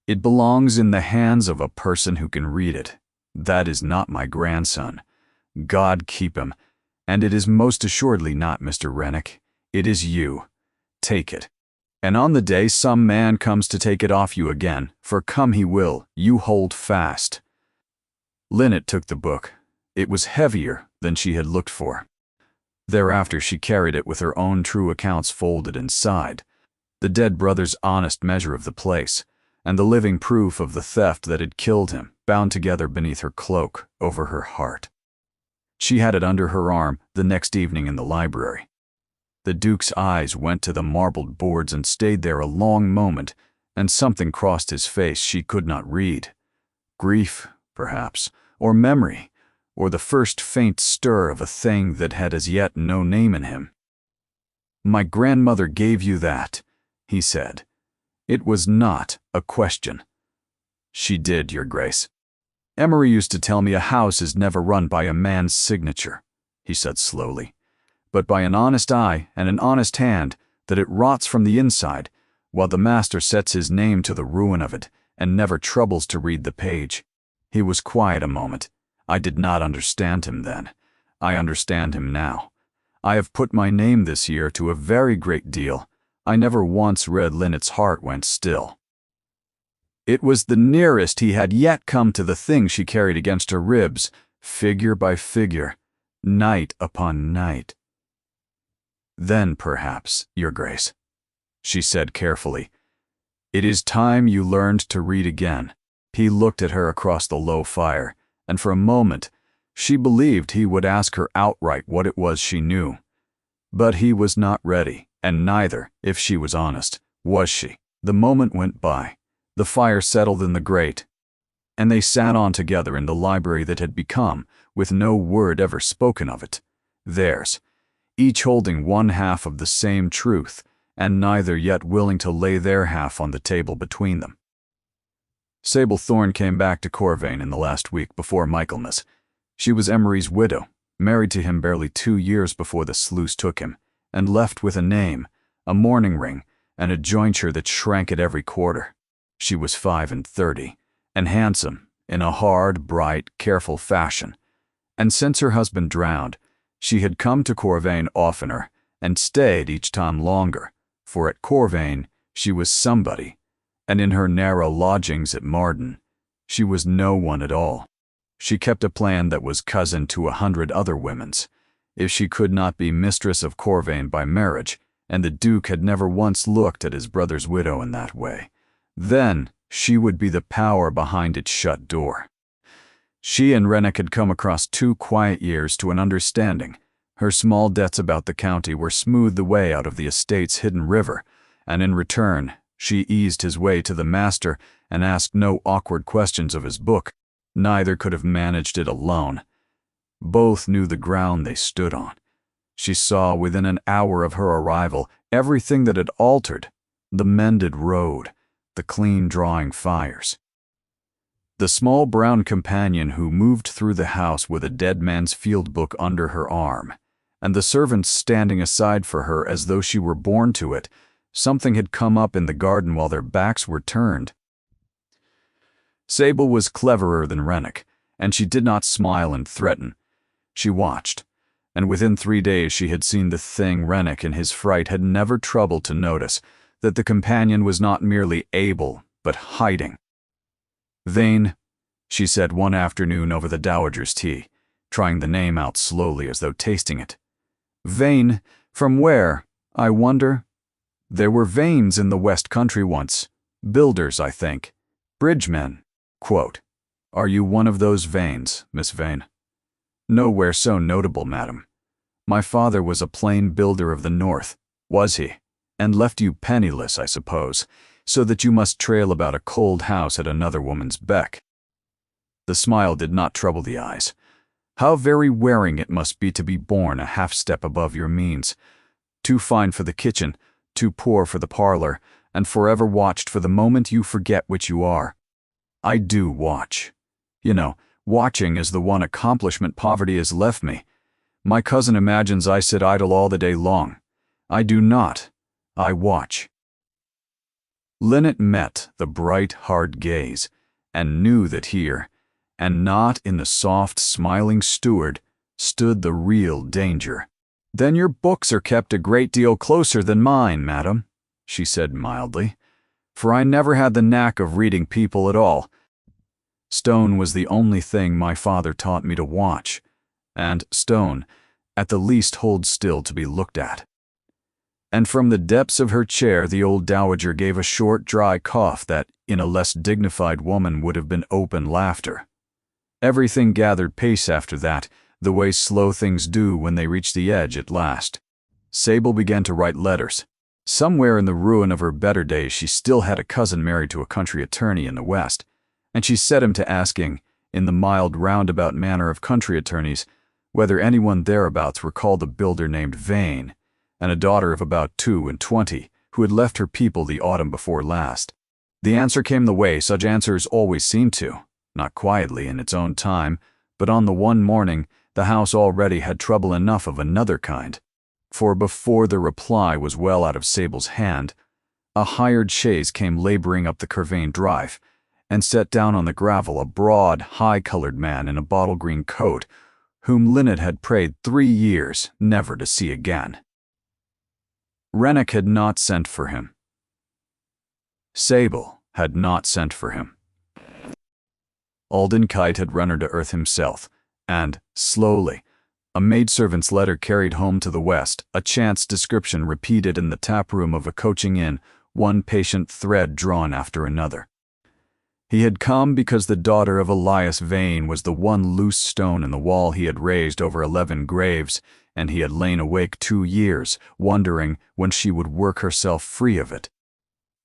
It belongs in the hands of a person who can read it. That is not my grandson. God keep him. And it is most assuredly not Mr. Rennick. It is you. Take it. And on the day some man comes to take it off you again, for come he will, you hold fast. Lynette took the book. It was heavier than she had looked for. Thereafter she carried it with her own true accounts folded inside, the dead brother's honest measure of the place, and the living proof of the theft that had killed him, bound together beneath her cloak over her heart. She had it under her arm the next evening in the library. The Duke's eyes went to the marbled boards and stayed there a long moment, and something crossed his face she could not read. Grief, perhaps, or memory, or the first faint stir of a thing that had as yet no name in him. "My grandmother gave you that," he said. It was not a question. "She did, Your Grace. Emery used to tell me a house is never run by a man's signature," he said slowly, "but by an honest eye and an honest hand, that it rots from the inside, while the master sets his name to the ruin of it and never troubles to read the page." He was quiet a moment. I did not understand him then. I understand him now. I have put my name this year to a very great deal. I never once read Lynette's heart went still. It was the nearest he had yet come to the thing she carried against her ribs, figure by figure, night upon night. "Then, perhaps, Your Grace," she said carefully, "it is time you learned to read again." He looked at her across the low fire, and for a moment she believed he would ask her outright what it was she knew. But he was not ready, and neither, if she was honest, was she. The moment went by. The fire settled in the grate, and they sat on together in the library that had become, with no word ever spoken of it, theirs, each holding one half of the same truth, and neither yet willing to lay their half on the table between them. Sable Thorne came back to Corvain in the last week before Michaelmas. She was Emery's widow, married to him barely 2 years before the sluice took him, and left with a name, a mourning ring, and a jointure that shrank at every quarter. She was 35, and handsome, in a hard, bright, careful fashion. And since her husband drowned, she had come to Corvain oftener, and stayed each time longer, for at Corvain she was somebody, and in her narrow lodgings at Marden, she was no one at all. She kept a plan that was cousin to 100 other women's. If she could not be mistress of Corvain by marriage, and the Duke had never once looked at his brother's widow in that way, then she would be the power behind its shut door. She and Rennick had come across 2 quiet years to an understanding. Her small debts about the county were smoothed away out of the estate's hidden river, and in return, she eased his way to the master and asked no awkward questions of his book. Neither could have managed it alone. Both knew the ground they stood on. She saw within an hour of her arrival everything that had altered: the mended road, the clean drawing fires. The small brown companion who moved through the house with a dead man's field book under her arm, and the servants standing aside for her as though she were born to it. Something had come up in the garden while their backs were turned. Sable was cleverer than Rennick, and she did not smile and threaten. She watched, and within 3 days she had seen the thing Rennick in his fright had never troubled to notice, that the companion was not merely able, but hiding. "Vane," she said one afternoon over the dowager's tea, trying the name out slowly as though tasting it. "Vane, from where, I wonder? There were Vanes in the West Country once, builders, I think, bridgemen, quote. Are you one of those Vanes, Miss Vane?" "Nowhere so notable, madam. My father was a plain builder of the north." "Was he? And left you penniless, I suppose, so that you must trail about a cold house at another woman's beck." The smile did not trouble the eyes. "How very wearing it must be to be born a half-step above your means. Too fine for the kitchen, too poor for the parlor, and forever watched for the moment you forget which you are. I do watch. You know, watching is the one accomplishment poverty has left me. My cousin imagines I sit idle all the day long. I do not. I watch." Linnet met the bright, hard gaze, and knew that here, and not in the soft, smiling steward, stood the real danger. "Then your books are kept a great deal closer than mine, madam," she said mildly, "for I never had the knack of reading people at all. Stone was the only thing my father taught me to watch, and stone, at the least, holds still to be looked at." And from the depths of her chair the old dowager gave a short, dry cough that, in a less dignified woman, would have been open laughter. Everything gathered pace after that, the way slow things do when they reach the edge at last. Sable began to write letters. Somewhere in the ruin of her better days she still had a cousin married to a country attorney in the West, and she set him to asking, in the mild roundabout manner of country attorneys, whether anyone thereabouts recalled a builder named Vane, and a daughter of about 22, who had left her people the autumn before last. The answer came the way such answers always seem to, not quietly in its own time, but on the one morning the house already had trouble enough of another kind. For before the reply was well out of Sable's hand, a hired chaise came laboring up the Curvain drive, and set down on the gravel a broad, high-colored man in a bottle-green coat, whom Linnet had prayed 3 years never to see again. Rennick had not sent for him. Sable had not sent for him. Alden Kite had run her to earth himself, and, slowly, a maidservant's letter carried home to the West, a chance description repeated in the taproom of a coaching inn, one patient thread drawn after another. He had come because the daughter of Elias Vane was the one loose stone in the wall he had raised over 11 graves, and he had lain awake 2 years, wondering when she would work herself free of it.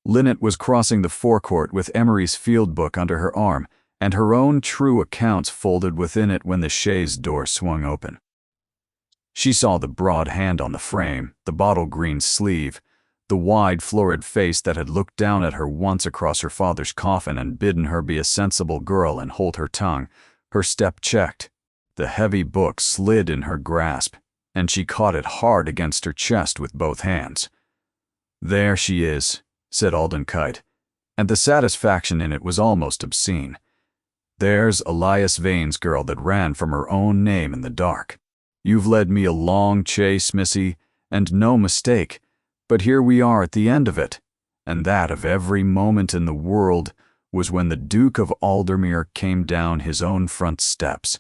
Linnet was crossing the forecourt with Emery's field book under her arm, and her own true accounts folded within it when the chaise door swung open. She saw the broad hand on the frame, the bottle-green sleeve, the wide, florid face that had looked down at her once across her father's coffin and bidden her be a sensible girl and hold her tongue. Her step checked. The heavy book slid in her grasp, and she caught it hard against her chest with both hands. "There she is," said Alden Kite, and the satisfaction in it was almost obscene. "There's Elias Vane's girl that ran from her own name in the dark. You've led me a long chase, missy, and no mistake, but here we are at the end of it, and that of every moment in the world was when the Duke of Aldermere came down his own front steps."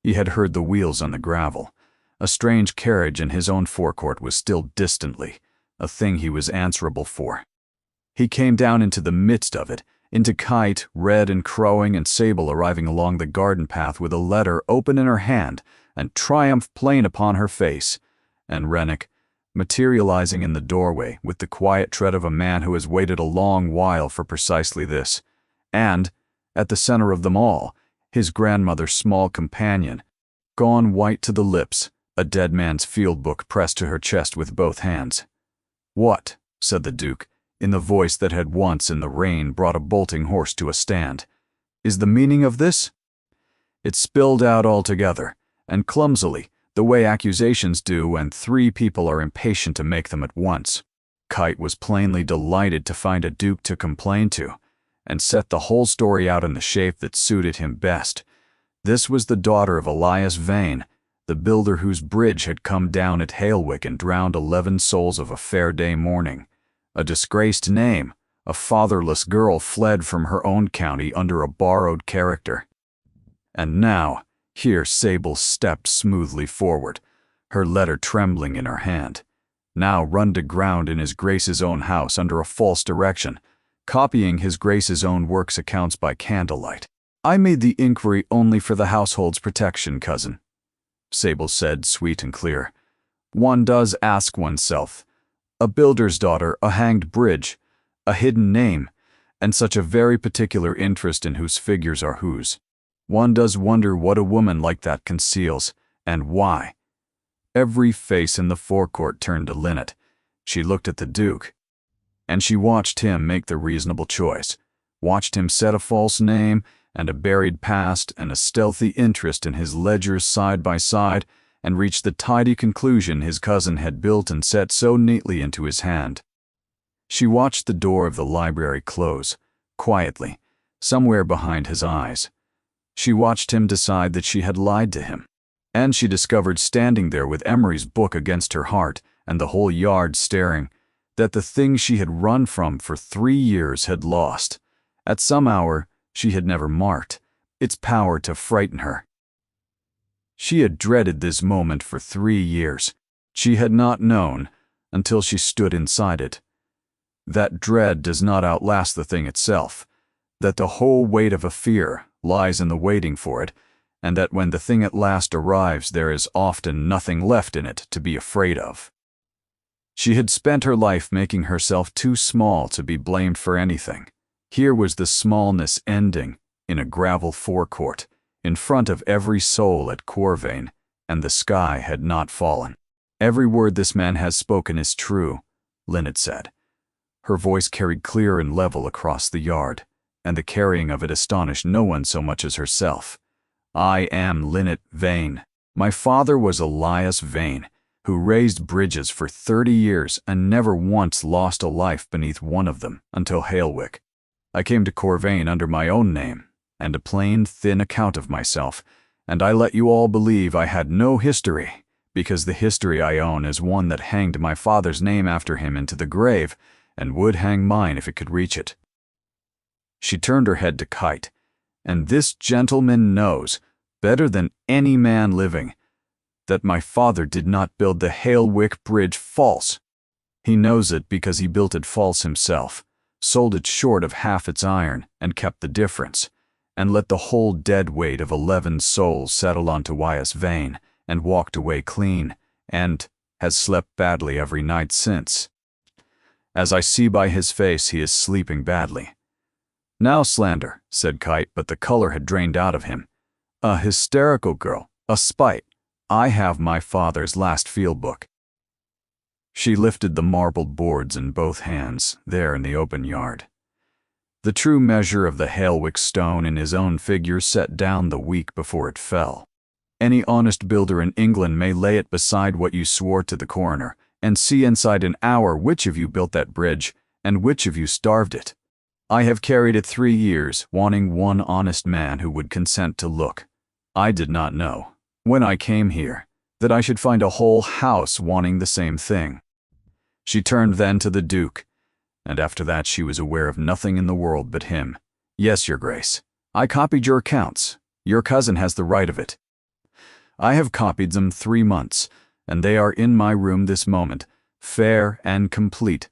He had heard the wheels on the gravel. A strange carriage in his own forecourt was still distantly, a thing he was answerable for. He came down into the midst of it, into Kite, red and crowing, and Sable arriving along the garden path with a letter open in her hand and triumph plain upon her face, and Rennick, materializing in the doorway with the quiet tread of a man who has waited a long while for precisely this, and, at the center of them all, his grandmother's small companion, gone white to the lips, a dead man's field book pressed to her chest with both hands. "What?" said the Duke, in the voice that had once in the rain brought a bolting horse to a stand. "Is the meaning of this?" It spilled out altogether, and clumsily, the way accusations do when 3 people are impatient to make them at once. Kite was plainly delighted to find a duke to complain to, and set the whole story out in the shape that suited him best. This was the daughter of Elias Vane, the builder whose bridge had come down at Halewick and drowned 11 souls of a fair day morning. A disgraced name, a fatherless girl fled from her own county under a borrowed character. And now, here Sable stepped smoothly forward, her letter trembling in her hand, now run to ground in his Grace's own house under a false direction, copying his Grace's own works accounts by candlelight. "I made the inquiry only for the household's protection, cousin," Sable said, sweet and clear. "One does ask oneself. A builder's daughter, a hanged bridge, a hidden name, and such a very particular interest in whose figures are whose. One does wonder what a woman like that conceals, and why." Every face in the forecourt turned to Linnet. She looked at the Duke. And she watched him make the reasonable choice, watched him set a false name and a buried past and a stealthy interest in his ledgers side by side, and reach the tidy conclusion his cousin had built and set so neatly into his hand. She watched the door of the library close, quietly, somewhere behind his eyes. She watched him decide that she had lied to him. And she discovered, standing there with Emery's book against her heart and the whole yard staring, that the thing she had run from for 3 years had lost, at some hour she had never marked, its power to frighten her. She had dreaded this moment for 3 years. She had not known, until she stood inside it, that dread does not outlast the thing itself, that the whole weight of a fear lies in the waiting for it, and that when the thing at last arrives there is often nothing left in it to be afraid of. She had spent her life making herself too small to be blamed for anything. Here was the smallness ending in a gravel forecourt, in front of every soul at Corvain, and the sky had not fallen. "Every word this man has spoken is true," Linnet said. Her voice carried clear and level across the yard, and the carrying of it astonished no one so much as herself. "I am Linnet Vane. My father was Elias Vane, who raised bridges for 30 years and never once lost a life beneath one of them until Hailwick. I came to Corvain under my own name and a plain, thin account of myself, and I let you all believe I had no history, because the history I own is one that hanged my father's name after him into the grave, and would hang mine if it could reach it." She turned her head to Kite. "And this gentleman knows, better than any man living, that my father did not build the Hailwick Bridge false. He knows it because he built it false himself, sold it short of half its iron, and kept the difference, and let the whole dead weight of 11 souls settle onto Wyas Vane, and walked away clean, and has slept badly every night since. As I see by his face, he is sleeping badly." "Now slander," said Kite, but the color had drained out of him. "A hysterical girl, a spite. I have my father's last field book." She lifted the marbled boards in both hands, there in the open yard. The true measure of the Hailwick stone in his own figure set down the week before it fell. Any honest builder in England may lay it beside what you swore to the coroner, and see inside an hour which of you built that bridge, and which of you starved it. I have carried it 3 years, wanting one honest man who would consent to look. I did not know, when I came here, that I should find a whole house wanting the same thing." She turned then to the Duke, and after that she was aware of nothing in the world but him. "Yes, Your Grace. I copied your accounts. Your cousin has the right of it. I have copied them 3 months, and they are in my room this moment, fair and complete.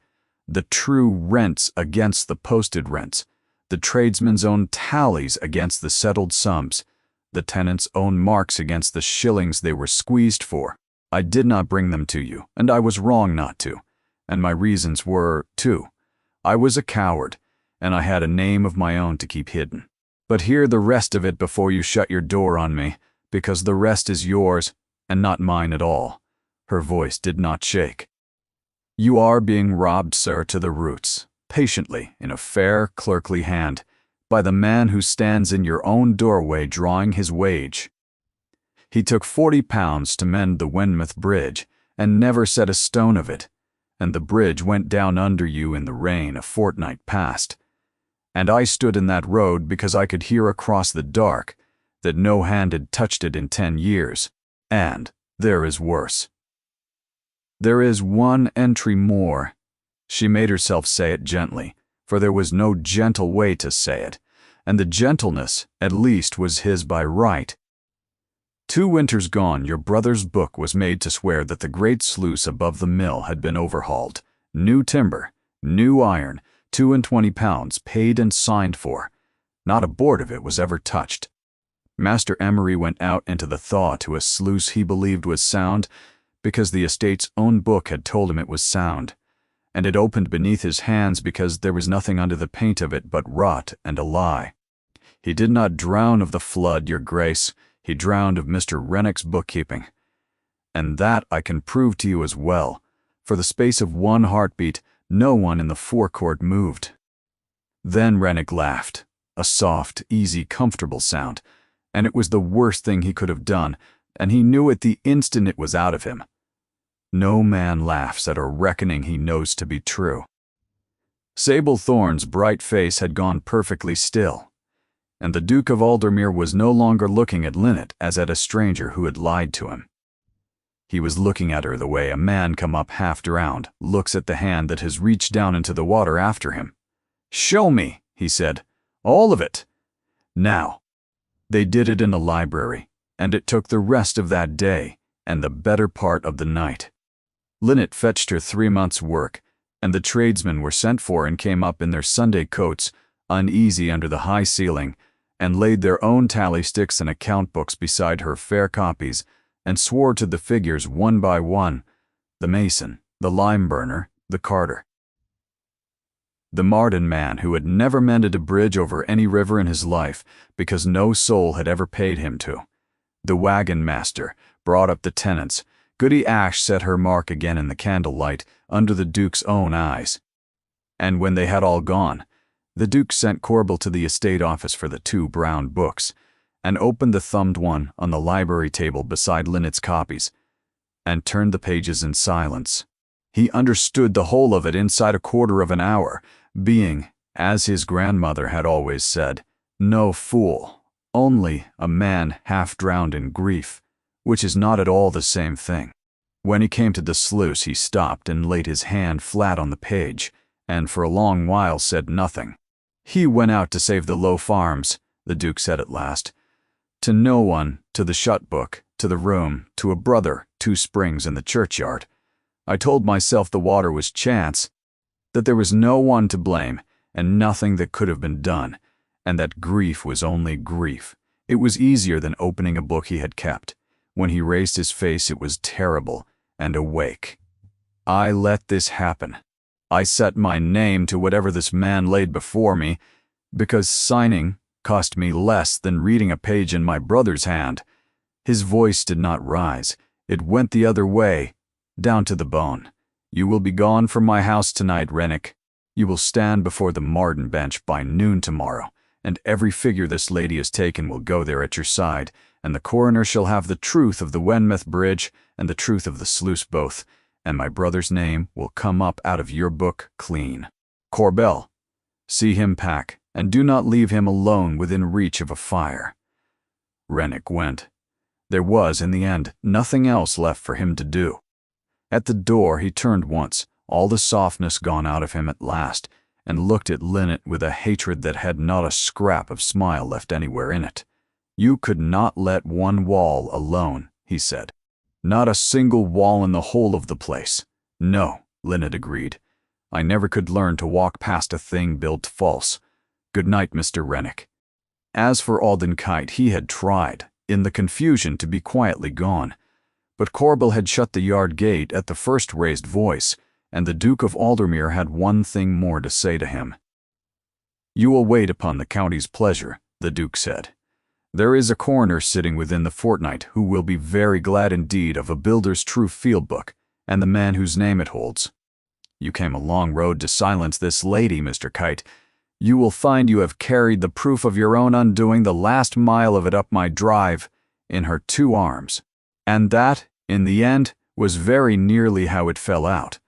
The true rents against the posted rents, the tradesman's own tallies against the settled sums, the tenant's own marks against the shillings they were squeezed for. I did not bring them to you, and I was wrong not to, and my reasons were, too. I was a coward, and I had a name of my own to keep hidden. But hear the rest of it before you shut your door on me, because the rest is yours, and not mine at all." Her voice did not shake. "You are being robbed, sir, to the roots, patiently, in a fair, clerkly hand, by the man who stands in your own doorway drawing his wage. He took £40 to mend the Wenmouth Bridge, and never set a stone of it, and the bridge went down under you in the rain a fortnight past. And I stood in that road because I could hear across the dark that no hand had touched it in 10 years, and there is worse. There is one entry more." She made herself say it gently, for there was no gentle way to say it, and the gentleness, at least, was his by right. 2 winters gone, your brother's book was made to swear that the great sluice above the mill had been overhauled, new timber, new iron, £22 paid and signed for. Not a board of it was ever touched. Master Emery went out into the thaw to a sluice he believed was sound, because the estate's own book had told him it was sound, and it opened beneath his hands because there was nothing under the paint of it but rot and a lie. He did not drown of the flood, your grace, he drowned of Mr. Rennick's bookkeeping. And that I can prove to you as well. For the space of 1 heartbeat, No one in the forecourt moved. Then Rennick laughed, a soft, easy, comfortable sound, and it was the worst thing he could have done, and he knew it the instant it was out of him. No man laughs at a reckoning he knows to be true. Sable Thorne's bright face had gone perfectly still, and the Duke of Aldermere was no longer looking at Linnet as at a stranger who had lied to him. He was looking at her the way a man come up half-drowned looks at the hand that has reached down into the water after him. "Show me," he said, "all of it. Now." They did it in the library, and it took the rest of that day and the better part of the night. Linnet fetched her 3 months' work, and the tradesmen were sent for and came up in their Sunday coats, uneasy under the high ceiling, and laid their own tally sticks and account books beside her fair copies, and swore to the figures one by one, the mason, the lime burner, the carter. The Marden man who had never mended a bridge over any river in his life because no soul had ever paid him to. The wagon master brought up the tenants. Goody Ash set her mark again in the candlelight under the Duke's own eyes. And when they had all gone, the Duke sent Corbel to the estate office for the 2 brown books, and opened the thumbed one on the library table beside Linnet's copies, and turned the pages in silence. He understood the whole of it inside a quarter of an hour, being, as his grandmother had always said, no fool, only a man half-drowned in grief, which is not at all the same thing. When he came to the sluice, he stopped and laid his hand flat on the page, and for a long while said nothing. "He went out to save the Low Farms," the Duke said at last. "To no one, to the shut book, to the room, to a brother, 2 springs in the churchyard. I told myself the water was chance, that there was no one to blame, and nothing that could have been done, and that grief was only grief. It was easier than opening a book he had kept. When he raised his face, it was terrible and awake. I let this happen. I set my name to whatever this man laid before me, because signing cost me less than reading a page in my brother's hand." His voice did not rise. It went the other way, down to the bone. "You will be gone from my house tonight, Rennick. You will stand before the Marden bench by noon tomorrow, and every figure this lady has taken will go there at your side, and the coroner shall have the truth of the Wenmouth Bridge and the truth of the sluice both, and my brother's name will come up out of your book clean. Corbel, see him pack, and do not leave him alone within reach of a fire." Rennick went. There was, in the end, nothing else left for him to do. At the door he turned once, all the softness gone out of him at last, and looked at Linnet with a hatred that had not a scrap of smile left anywhere in it. "You could not let one wall alone," he said. "Not a single wall in the whole of the place." "No," Linnet agreed. "I never could learn to walk past a thing built false. Good night, Mr. Rennick." As for Alden Kite, he had tried, in the confusion, to be quietly gone, but Corbel had shut the yard gate at the first raised voice, and the Duke of Aldermere had one thing more to say to him. "You will wait upon the county's pleasure," the Duke said. "There is a coroner sitting within the fortnight who will be very glad indeed of a builder's true field book, and the man whose name it holds. You came a long road to silence this lady, Mr. Kite. You will find you have carried the proof of your own undoing the last mile of it up my drive, in her 2 arms. And that, in the end, was very nearly how it fell out.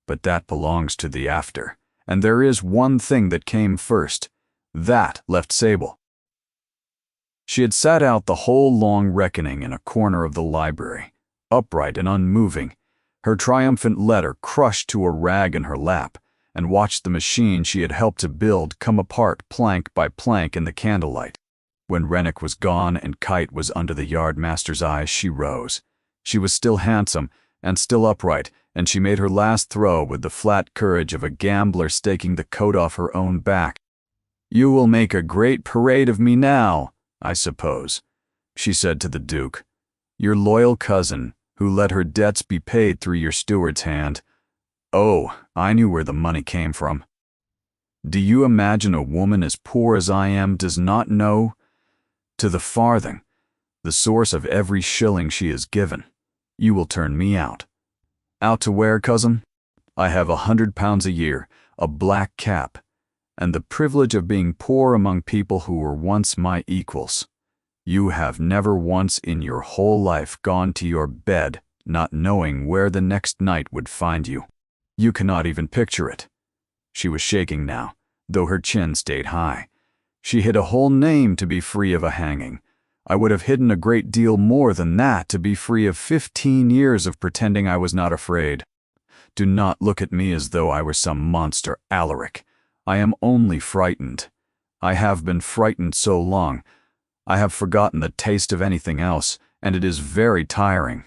But that belongs to the after, and there is one thing that came first. That left Sable." She had sat out the whole long reckoning in a corner of the library, upright and unmoving, her triumphant letter crushed to a rag in her lap, and watched the machine she had helped to build come apart plank by plank in the candlelight. When Rennick was gone and Kite was under the yardmaster's eyes, she rose. She was still handsome and still upright, and she made her last throw with the flat courage of a gambler staking the coat off her own back. "You will make a great parade of me now, I suppose," she said to the Duke. "Your loyal cousin, who let her debts be paid through your steward's hand. Oh, I knew where the money came from. Do you imagine a woman as poor as I am does not know, to the farthing, the source of every shilling she has given? You will turn me out." "Out to where, cousin?" I have £100 a year, a black cap, and the privilege of being poor among people who were once my equals. You have never once in your whole life gone to your bed not knowing where the next night would find you. You cannot even picture it." She was shaking now, though her chin stayed high. She hid a whole name to be free of a hanging. I would have hidden a great deal more than that to be free of 15 years of pretending I was not afraid. Do not look at me as though I were some monster, Alaric. I am only frightened. I have been frightened so long. I have forgotten the taste of anything else, and it is very tiring.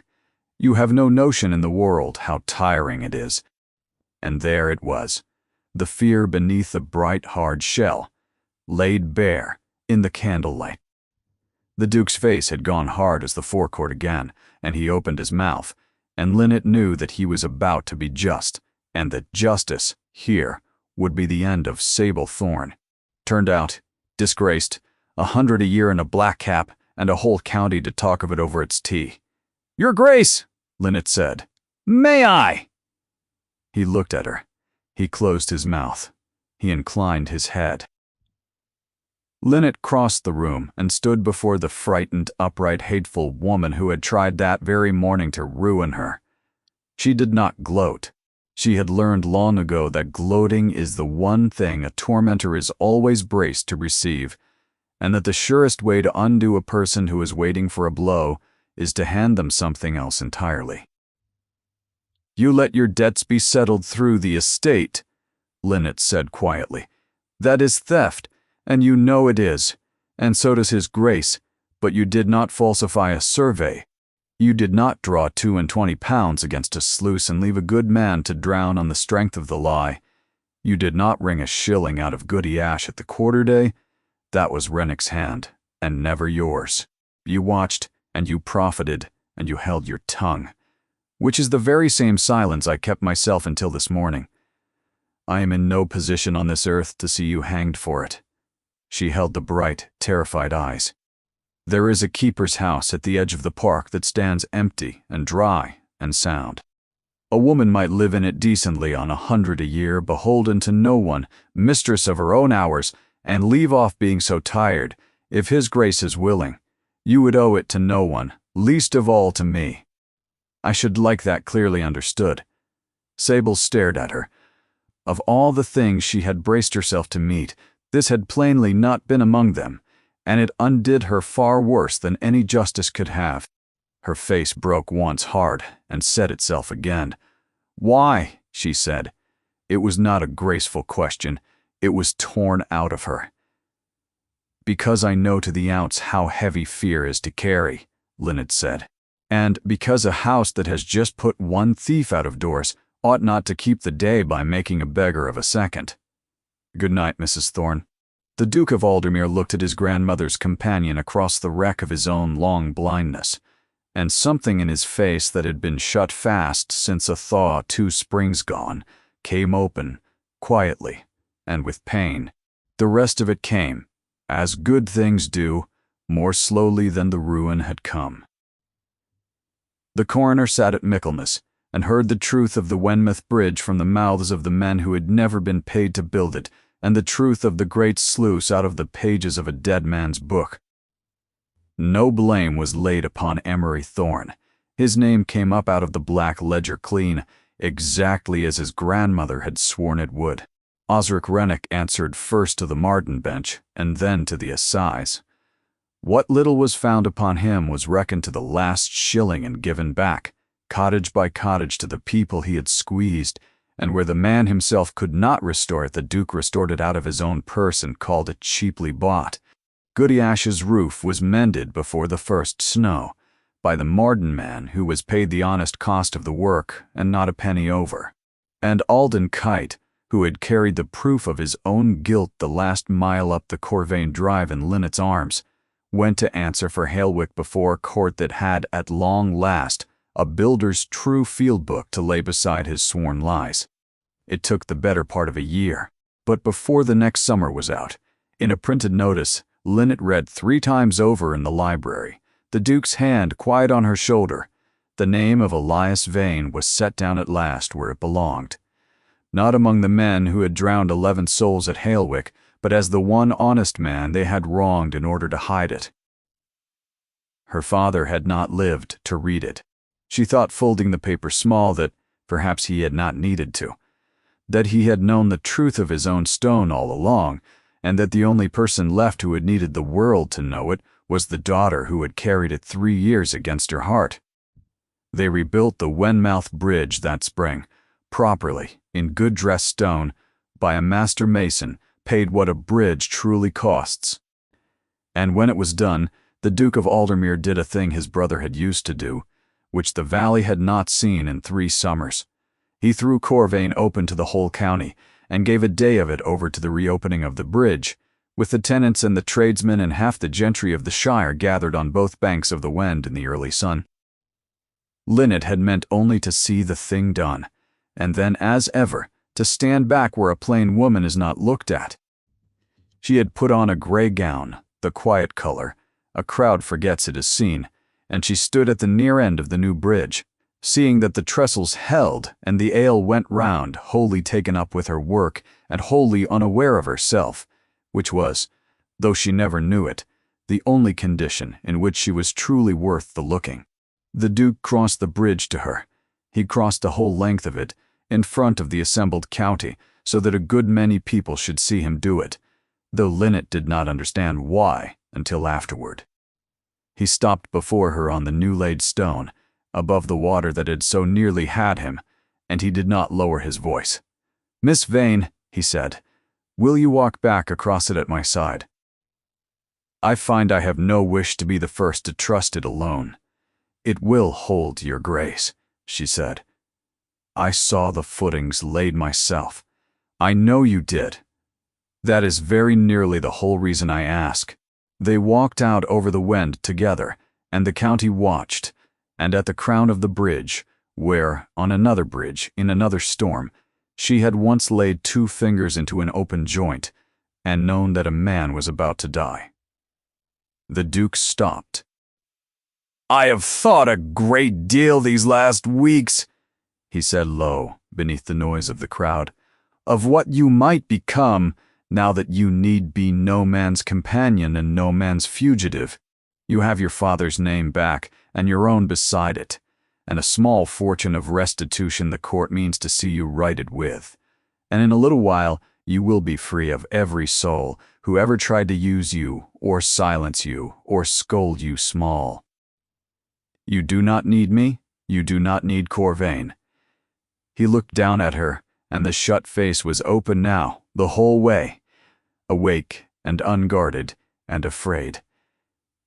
You have no notion in the world how tiring it is. And there it was, the fear beneath the bright, hard shell, laid bare in the candlelight. The Duke's face had gone hard as the forecourt again, and he opened his mouth, and Linnet knew that he was about to be just, and that justice, here, would be the end of Sable Thorn. Turned out, disgraced, 100 a year in a black cap, and a whole county to talk of it over its tea. "Your Grace," Linnet said, "may I?" He looked at her. He closed his mouth. He inclined his head. Linnet crossed the room and stood before the frightened, upright, hateful woman who had tried that very morning to ruin her. She did not gloat. She had learned long ago that gloating is the one thing a tormentor is always braced to receive, and that the surest way to undo a person who is waiting for a blow is to hand them something else entirely. "You let your debts be settled through the estate," Linnet said quietly. "That is theft, and you know it is, and so does his Grace, but you did not falsify a survey. You did not draw £22 against a sluice and leave a good man to drown on the strength of the lie. You did not wring a shilling out of Goody Ash at the quarter-day. That was Rennick's hand, and never yours. You watched, and you profited, and you held your tongue, which is the very same silence I kept myself until this morning. I am in no position on this earth to see you hanged for it." She held the bright, terrified eyes. "There is a keeper's house at the edge of the park that stands empty and dry and sound. A woman might live in it decently on 100 a year, beholden to no one, mistress of her own hours, and leave off being so tired, if His Grace is willing. You would owe it to no one, least of all to me. I should like that clearly understood." Sable stared at her. Of all the things she had braced herself to meet, this had plainly not been among them, and it undid her far worse than any justice could have. Her face broke once hard and set itself again. "Why?" she said. It was not a graceful question. It was torn out of her. "Because I know to the ounce how heavy fear is to carry," Linnet said. "And because a house that has just put one thief out of doors ought not to keep the day by making a beggar of a second. Good night, Mrs. Thorne." The Duke of Aldermere looked at his grandmother's companion across the wreck of his own long blindness, and something in his face that had been shut fast since a thaw 2 springs gone came open, quietly, and with pain. The rest of it came, as good things do, more slowly than the ruin had come. The coroner sat at Michaelmas, and heard the truth of the Wenmouth Bridge from the mouths of the men who had never been paid to build it, and the truth of the great sluice out of the pages of a dead man's book. No blame was laid upon Emery Thorne. His name came up out of the black ledger clean, exactly as his grandmother had sworn it would. Osric Rennick answered first to the Marden bench, and then to the assize. What little was found upon him was reckoned to the last shilling and given back, cottage by cottage, to the people he had squeezed, and where the man himself could not restore it, the Duke restored it out of his own purse and called it cheaply bought. Goody Ash's roof was mended before the first snow, by the Marden man who was paid the honest cost of the work and not a penny over. And Alden Kite, who had carried the proof of his own guilt the last mile up the Corvain Drive in Linnet's arms, went to answer for Hailwick before a court that had, at long last, a builder's true field book to lay beside his sworn lies. It took the better part of a year, but before the next summer was out, in a printed notice, Linnet read 3 times over in the library, the Duke's hand quiet on her shoulder. The name of Elias Vane was set down at last where it belonged. not among the men who had drowned 11 souls at Halewick, but as the one honest man they had wronged in order to hide it. Her father had not lived to read it. She thought, folding the paper small, that perhaps he had not needed to, that he had known the truth of his own stone all along, and that the only person left who had needed the world to know it was the daughter who had carried it 3 years against her heart. They rebuilt the Wenmouth Bridge that spring, properly, in good dressed stone, by a master mason, paid what a bridge truly costs. And when it was done, the Duke of Aldermere did a thing his brother had used to do, which the valley had not seen in 3 summers. He threw Corvain open to the whole county, and gave a day of it over to the reopening of the bridge, with the tenants and the tradesmen and half the gentry of the shire gathered on both banks of the Wend in the early sun. Linnet had meant only to see the thing done, and then, as ever, to stand back where a plain woman is not looked at. She had put on a grey gown, the quiet color a crowd forgets it is seen, and she stood at the near end of the new bridge, seeing that the trestles held and the ale went round, wholly taken up with her work and wholly unaware of herself, which was, though she never knew it, the only condition in which she was truly worth the looking. The Duke crossed the bridge to her. He crossed the whole length of it, in front of the assembled county, so that a good many people should see him do it, though Linnet did not understand why until afterward. He stopped before her on the new-laid stone, above the water that had so nearly had him, and he did not lower his voice. "Miss Vane," he said, "will you walk back across it at my side? I find I have no wish to be the first to trust it alone." "It will hold, your grace," she said. "I saw the footings laid myself." "I know you did. That is very nearly the whole reason I ask." They walked out over the Wend together, and the county watched, and at the crown of the bridge, where, on another bridge, in another storm, she had once laid 2 fingers into an open joint, and known that a man was about to die. The Duke stopped. "I have thought a great deal these last weeks," he said low, beneath the noise of the crowd, "of what you might become, now that you need be no man's companion and no man's fugitive. You have your father's name back, and your own beside it, and a small fortune of restitution the court means to see you righted with. And in a little while you will be free of every soul who ever tried to use you, or silence you, or scold you small. You do not need me, you do not need Corvain." He looked down at her, and the shut face was open now, the whole way, awake and unguarded and afraid.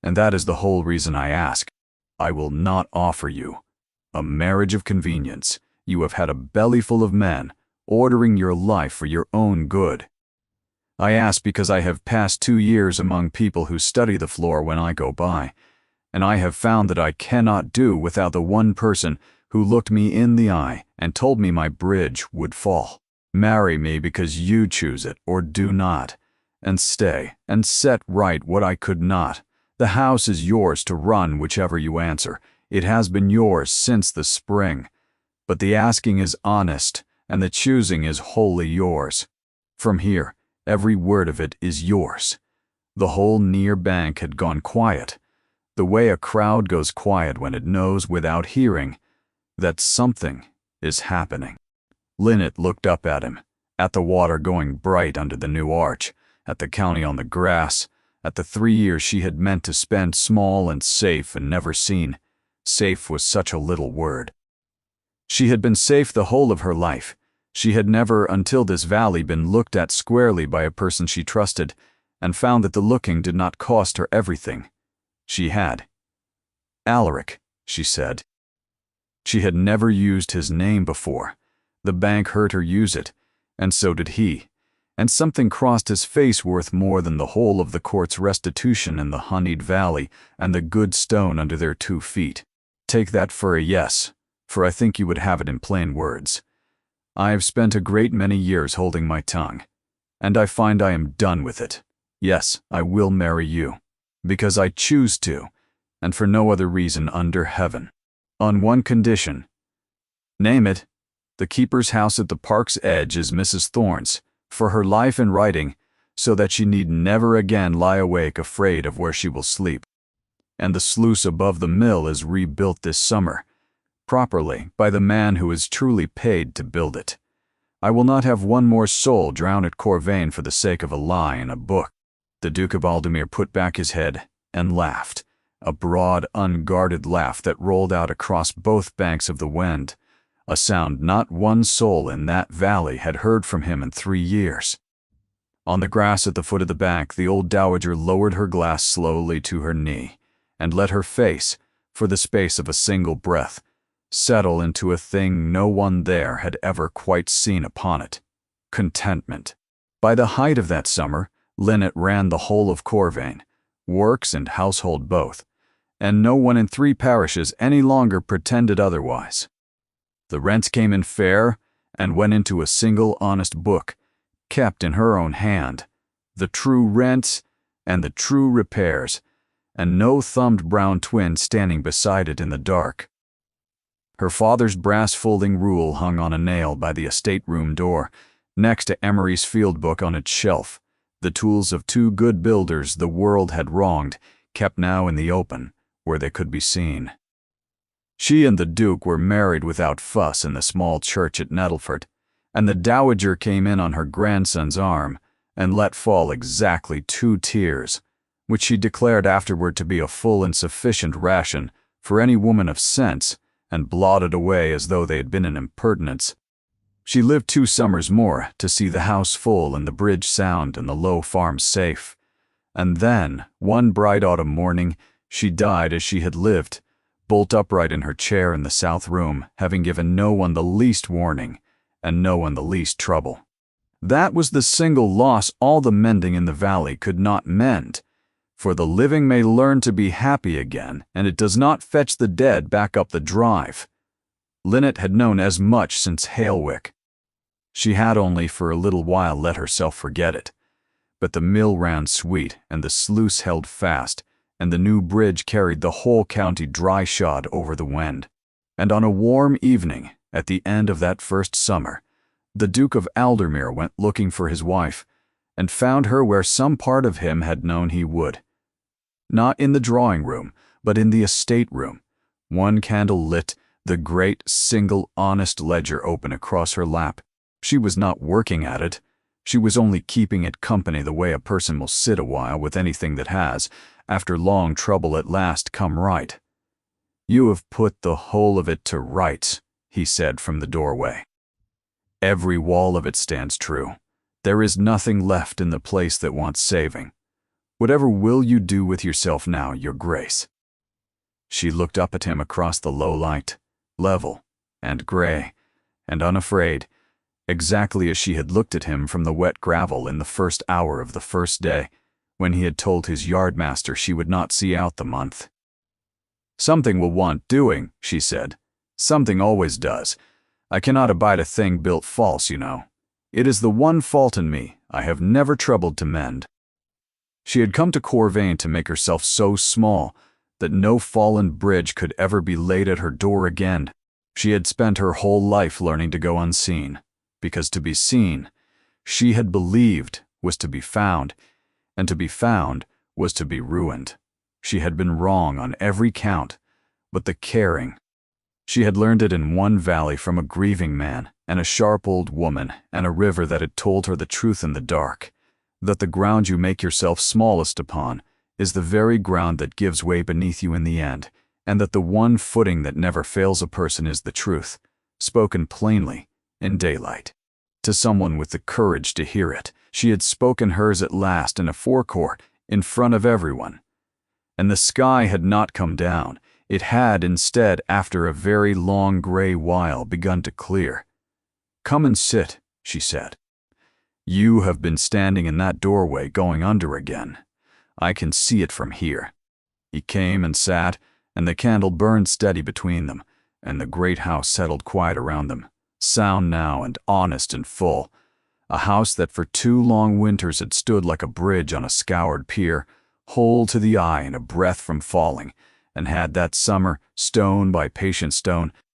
"And that is the whole reason I ask. I will not offer you a marriage of convenience. You have had a bellyful of men, ordering your life for your own good. I ask because I have passed 2 years among people who study the floor when I go by, and I have found that I cannot do without the one person who looked me in the eye and told me my bridge would fall. Marry me because you choose it, or do not, and stay and set right what I could not. The house is yours to run whichever you answer. It has been yours since the spring. But the asking is honest, and the choosing is wholly yours. From here, every word of it is yours." The whole near bank had gone quiet, the way a crowd goes quiet when it knows without hearing that something is happening. Linnet looked up at him, at the water going bright under the new arch, at the county on the grass, at the 3 years she had meant to spend small and safe and never seen. Safe was such a little word. She had been safe the whole of her life. She had never until this valley been looked at squarely by a person she trusted, and found that the looking did not cost her everything. She had. "Alaric," she said. She had never used his name before. The bank heard her use it, and so did he, and something crossed his face worth more than the whole of the court's restitution in the honeyed valley and the good stone under their 2 feet. Take that for a yes, for I think you would have it in plain words. I have spent a great many years holding my tongue, and I find I am done with it. Yes, I will marry you, because I choose to, and for no other reason under heaven. On one condition." "Name it," The keeper's house at the park's edge is Mrs. Thorne's, for her life in writing, so that she need never again lie awake afraid of where she will sleep. And the sluice above the mill is rebuilt this summer, properly, by the man who is truly paid to build it. I will not have one more soul drown at Corvain for the sake of a lie in a book." The Duke of Aldemir put back his head and laughed, a broad, unguarded laugh that rolled out across both banks of the Wend, a sound not one soul in that valley had heard from him in 3 years. On the grass at the foot of the bank, the old dowager lowered her glass slowly to her knee, and let her face, for the space of a single breath, settle into a thing no one there had ever quite seen upon it: contentment. By the height of that summer, Linnet ran the whole of Corvain, works and household both, and no one in 3 parishes any longer pretended otherwise. The rents came in fair and went into a single honest book, kept in her own hand, the true rents and the true repairs, and no thumbed brown twin standing beside it in the dark. Her father's brass folding rule hung on a nail by the estate room door, next to Emery's field book on its shelf, the tools of 2 good builders the world had wronged, kept now in the open, where they could be seen. She and the Duke were married without fuss in the small church at Nettleford, and the dowager came in on her grandson's arm and let fall exactly 2 tears, which she declared afterward to be a full and sufficient ration for any woman of sense, and blotted away as though they had been an impertinence. She lived 2 summers more to see the house full and the bridge sound and the low farm safe, and then, one bright autumn morning, she died as she had lived, bolt upright in her chair in the south room, having given no one the least warning, and no one the least trouble. That was the single loss all the mending in the valley could not mend, for the living may learn to be happy again, and it does not fetch the dead back up the drive. Linnet had known as much since Halewick. She had only for a little while let herself forget it, but the mill ran sweet, and the sluice held fast, and the new bridge carried the whole county dry-shod over the Wend. And on a warm evening, at the end of that first summer, the Duke of Aldemir went looking for his wife, and found her where some part of him had known he would. Not in the drawing-room, but in the estate-room, one candle lit, the great, single, honest ledger open across her lap. She was not working at it. She was only keeping it company the way a person will sit a while with anything that has, after long trouble at last, come right. "You have put the whole of it to rights," he said from the doorway. "Every wall of it stands true. There is nothing left in the place that wants saving. Whatever will you do with yourself now, your grace?" She looked up at him across the low light, level and gray and unafraid, exactly as she had looked at him from the wet gravel in the first hour of the first day, when he had told his yardmaster she would not see out the month. "Something will want doing," she said. "Something always does. I cannot abide a thing built false, you know. It is the one fault in me I have never troubled to mend." She had come to Corvain to make herself so small that no fallen bridge could ever be laid at her door again. She had spent her whole life learning to go unseen, because to be seen, she had believed, was to be found, and to be found was to be ruined. She had been wrong on every count, but the caring. She had learned it in one valley from a grieving man, and a sharp old woman, and a river that had told her the truth in the dark, that the ground you make yourself smallest upon is the very ground that gives way beneath you in the end, and that the one footing that never fails a person is the truth, spoken plainly, in daylight. To someone with the courage to hear it, she had spoken hers at last in a forecourt, in front of everyone. And the sky had not come down. It had, instead, after a very long gray while, begun to clear. "Come and sit," she said. "You have been standing in that doorway going under again. I can see it from here." He came and sat, and the candle burned steady between them, and the great house settled quiet around them, sound now and honest and full, a house that for 2 long winters had stood like a bridge on a scoured pier, whole to the eye and a breath from falling, and had that summer, stone by patient stone,